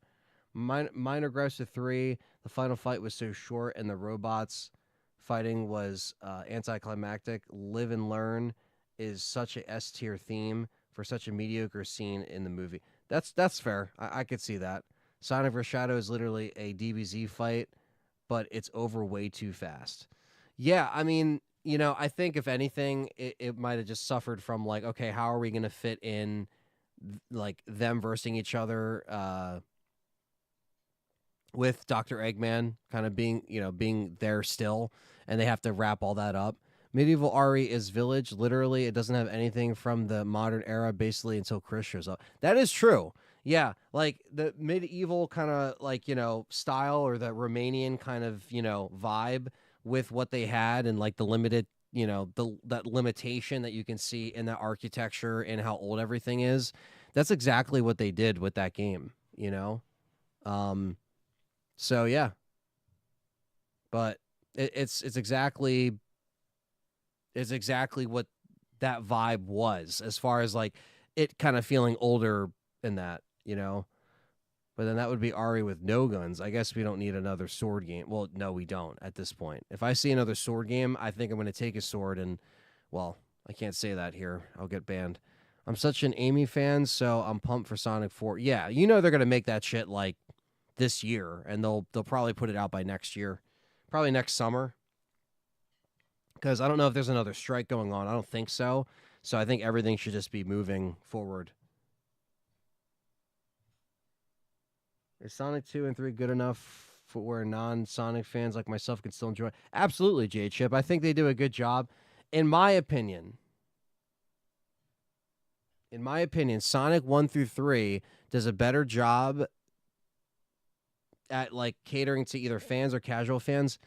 Minor gripes to 3. The final fight was so short, and the robots fighting was anticlimactic. Live and learn is such a S tier theme for such a mediocre scene in the movie. That's fair. I could see that. Sonic vs. Shadow is literally a DBZ fight, but it's over way too fast. Yeah, I mean, I think if anything, it might have just suffered from like, okay, how are we going to fit in like them versing each other with Dr. Eggman kind of being there still, and they have to wrap all that up. Medieval RE is village. Literally, it doesn't have anything from the modern era basically until Chris shows up. That is true. Yeah, like the medieval kind of like, style or the Romanian kind of, vibe with what they had and like the limited, that limitation that you can see in that architecture and how old everything is. That's exactly what they did with that game. Um so yeah, but it's exactly what that vibe was as far as like it kind of feeling older in that. But then that would be Ari with no guns. I guess we don't need another sword game. Well, no, we don't at this point. If I see another sword game, I think I'm going to take a sword and, well, I can't say that here. I'll get banned. I'm such an Amy fan, so I'm pumped for Sonic 4. Yeah, you know they're gonna make that shit like this year, and they'll probably put it out by next year, probably next summer. Because I don't know if there's another strike going on. I don't think so. So I think everything should just be moving forward. Is Sonic 2 and 3 good enough for where non-Sonic fans like myself can still enjoy? Absolutely, J-Chip. I think they do a good job. In my opinion, Sonic 1 through 3 does a better job at like catering to either fans or casual fans.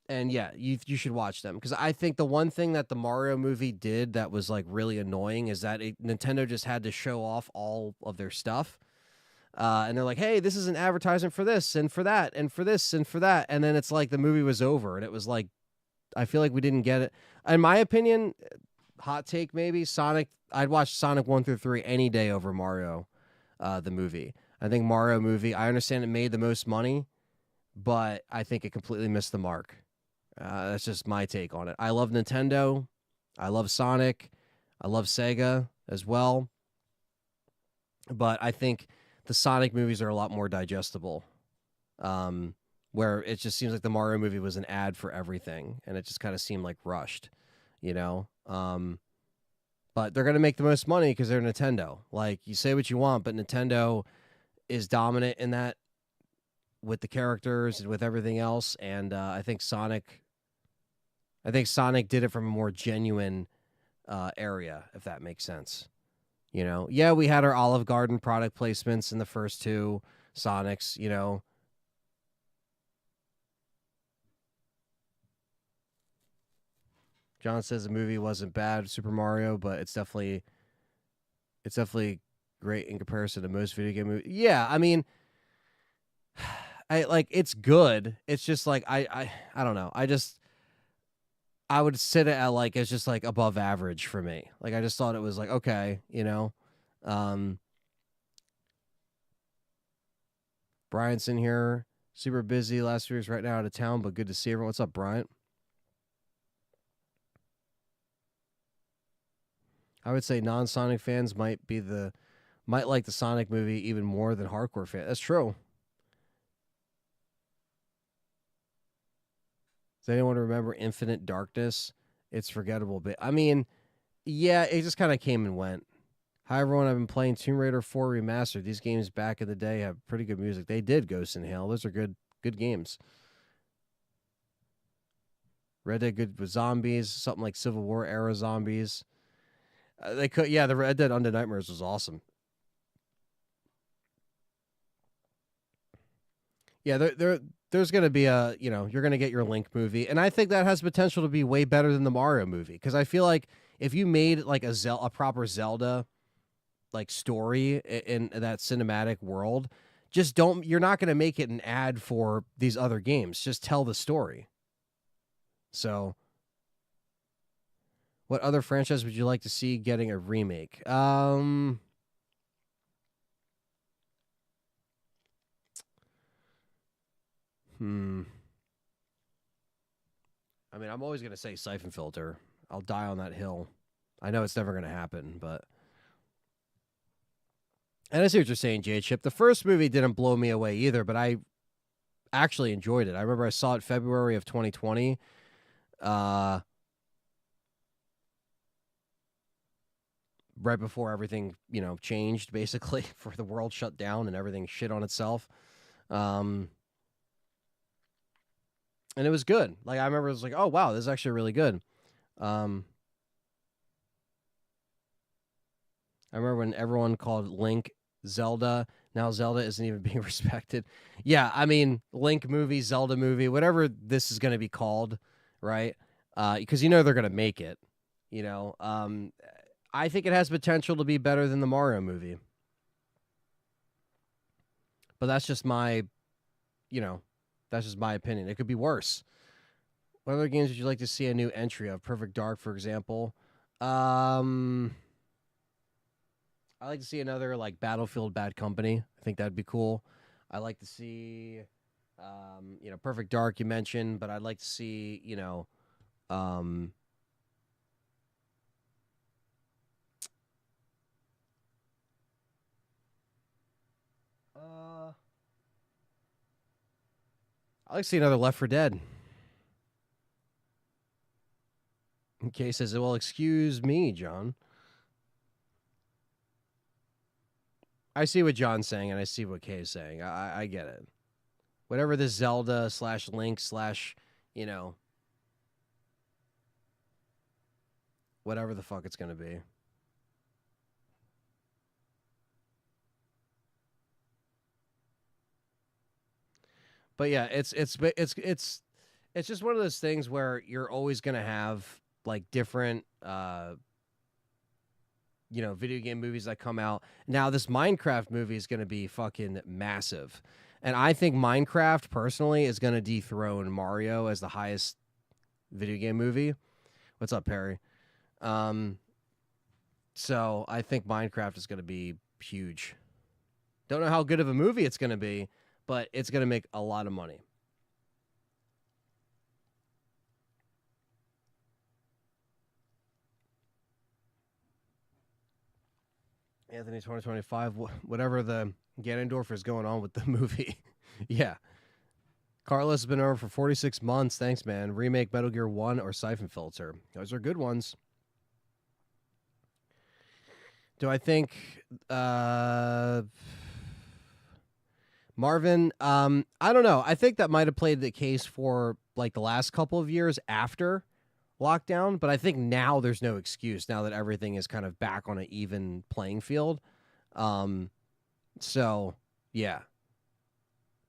And yeah, you should watch them because I think the one thing that the Mario movie did that was like really annoying is that Nintendo just had to show off all of their stuff, and they're like, "Hey, this is an advertisement for this and for that and for this and for that," and then it's like the movie was over, and it was like, I feel like we didn't get it. In my opinion, hot take maybe Sonic. I'd watch Sonic 1 through 3 any day over Mario, the movie. I think Mario movie. I understand it made the most money, but I think it completely missed the mark. That's just my take on it. I love Nintendo. I love Sonic. I love Sega as well. But I think the Sonic movies are a lot more digestible. Where it just seems like the Mario movie was an ad for everything, and it just kind of seemed like rushed, you know. But they're gonna make the most money because they're Nintendo. Like you say what you want, but Nintendo is dominant in that with the characters and with everything else. And I think Sonic did it from a more genuine area, if that makes sense. You know, yeah, we had our Olive Garden product placements in the first two Sonics. You know, John says the movie wasn't bad, Super Mario, but it's definitely great in comparison to most video game movies. Yeah, I mean, I like it's good. It's just like I don't know. I would sit it at like it's just like above average for me. Like I just thought it was like okay, you know. Um Bryant's in here. Super busy last few years right now out of town, but good to see everyone. What's up, Bryant? I would say non-Sonic fans might like the Sonic movie even more than hardcore fans. That's true. Does anyone remember Infinite Darkness? It's forgettable, but I mean, yeah, it just kind of came and went. Hi everyone, I've been playing Tomb Raider 4 Remastered. These games back in the day have pretty good music. They did Ghost in Hell. Those are good games. Red Dead good with zombies, something like Civil War era zombies. They could, yeah. The Red Dead Undead Nightmares was awesome. Yeah, there's gonna be you're gonna get your Link movie, and I think that has potential to be way better than the Mario movie because I feel like if you made like a proper Zelda like story in that cinematic world, just don't. You're not gonna make it an ad for these other games. Just tell the story. So, what other franchise would you like to see getting a remake? Hmm. I mean, I'm always gonna say Siphon Filter. I'll die on that hill. I know it's never gonna happen, but and I see what you're saying, J Chip. The first movie didn't blow me away either, but I actually enjoyed it. I remember I saw it February of 2020. Uh, right before everything, changed basically for the world shut down and everything shit on itself. Um, and it was good. Like I remember it was like, oh wow, this is actually really good. Um, I remember when everyone called Link Zelda. Now Zelda isn't even being respected. Yeah, I mean Link movie, Zelda movie, whatever this is going to be called, right? Because they're going to make it. I think it has potential to be better than the Mario movie, but you know, that's just my opinion. It could be worse. What other games would you like to see a new entry of? Perfect Dark, for example. Um, I like to see another like Battlefield Bad Company. I think that'd be cool. I like to see, Perfect Dark you mentioned, but I'd like to see, Um, I like to see another Left 4 Dead. Kay says, well, excuse me, John. I see what John's saying, and I see what Kay's saying. I get it. Whatever this Zelda / Link / you know, whatever the fuck it's going to be. But yeah, it's just one of those things where you're always going to have like different video game movies that come out. Now this Minecraft movie is going to be fucking massive. And I think Minecraft personally is going to dethrone Mario as the highest video game movie. What's up, Perry? So I think Minecraft is going to be huge. Don't know how good of a movie it's going to be, but it's going to make a lot of money. Anthony 2025, whatever the Ganondorf is going on with the movie. Yeah. Carlos has been over for 46 months. Thanks, man. Remake Metal Gear 1 or Siphon Filter. Those are good ones. Do I think Marvin, I don't know. I think that might have played the case for like the last couple of years after lockdown, but I think now there's no excuse now that everything is kind of back on an even playing field. So yeah,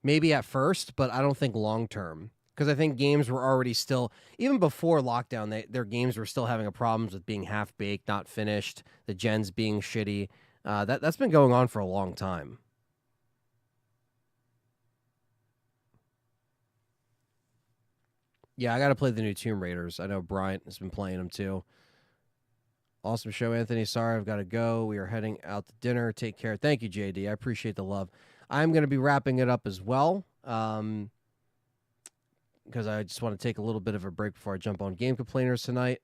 maybe at first, but I don't think long term, because I think games were already still, even before lockdown, their games were still having problems with being half baked, not finished, the gens being shitty. That's been going on for a long time. Yeah, I got to play the new Tomb Raiders. I know Bryant has been playing them too. Awesome show, Anthony. Sorry, I've got to go. We are heading out to dinner. Take care. Thank you, JD. I appreciate the love. I'm going to be wrapping it up as well, because I just want to take a little bit of a break before I jump on Game Complainers tonight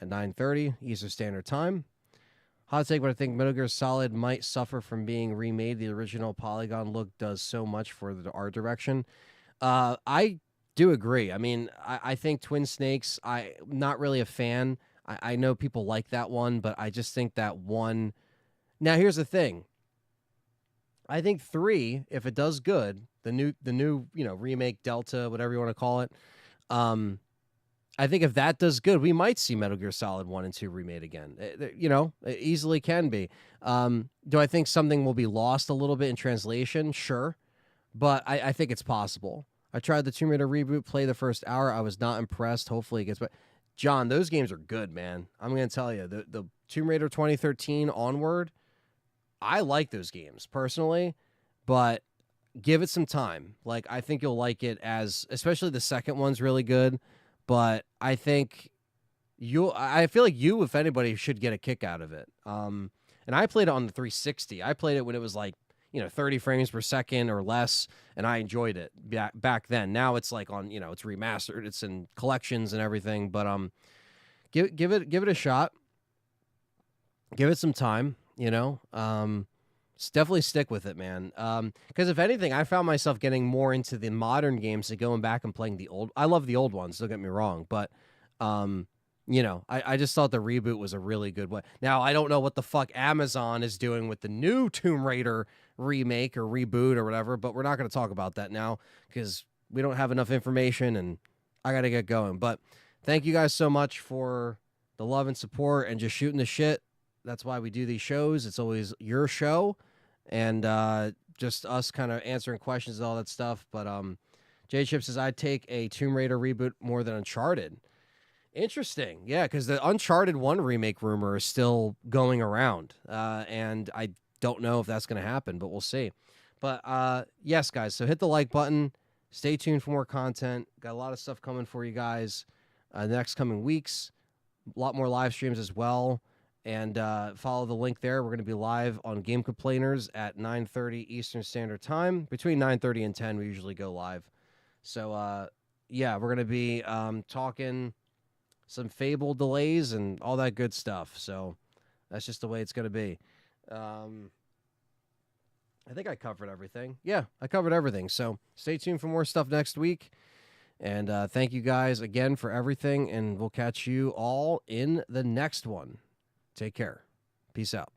at 9:30 Eastern Standard Time. Hot take, but I think Metal Gear Solid might suffer from being remade. The original polygon look does so much for the art direction. I do agree. I mean, I think Twin Snakes, I'm not really a fan. I know people like that one, but I just think that one. Now, here's the thing. I think 3, if it does good, the new remake Delta, whatever you want to call it, I think if that does good, we might see Metal Gear Solid 1 and 2 remade again. It easily can be. Do I think something will be lost a little bit in translation? Sure. But I think it's possible. I tried the Tomb Raider reboot, play the first hour. I was not impressed. Hopefully it gets better. John, those games are good, man. I'm going to tell you. The Tomb Raider 2013 onward, I like those games personally, but give it some time. Like, I think you'll like it, especially the second one's really good, but I think I feel like you, if anybody, should get a kick out of it. And I played it on the 360. I played it when it was like, 30 frames per second or less, and I enjoyed it back then. Now it's like on, it's remastered, it's in collections and everything, but give it a shot. Give it some time, definitely stick with it, man. Because if anything, I found myself getting more into the modern games and going back and playing the old. I love the old ones, don't get me wrong, but I just thought the reboot was a really good one. Now, I don't know what the fuck Amazon is doing with the new Tomb Raider remake or reboot or whatever, but we're not going to talk about that now because we don't have enough information and I got to get going. But thank you guys so much for the love and support and just shooting the shit. That's why we do these shows. It's always your show and just us kind of answering questions and all that stuff. But J Chip says, I'd take a Tomb Raider reboot more than Uncharted. Interesting. Yeah, because the Uncharted 1 remake rumor is still going around. And I don't know if that's going to happen, but we'll see. But yes, guys, so hit the like button. Stay tuned for more content. Got a lot of stuff coming for you guys the next coming weeks. A lot more live streams as well. And follow the link there. We're going to be live on Game Complainers at 9:30 Eastern Standard Time. Between 9:30 and 10, we usually go live. So, yeah, we're going to be talking some Fable delays and all that good stuff. So that's just the way it's going to be. I think I covered everything. Yeah, I covered everything. So stay tuned for more stuff next week. And thank you guys again for everything. And we'll catch you all in the next one. Take care. Peace out.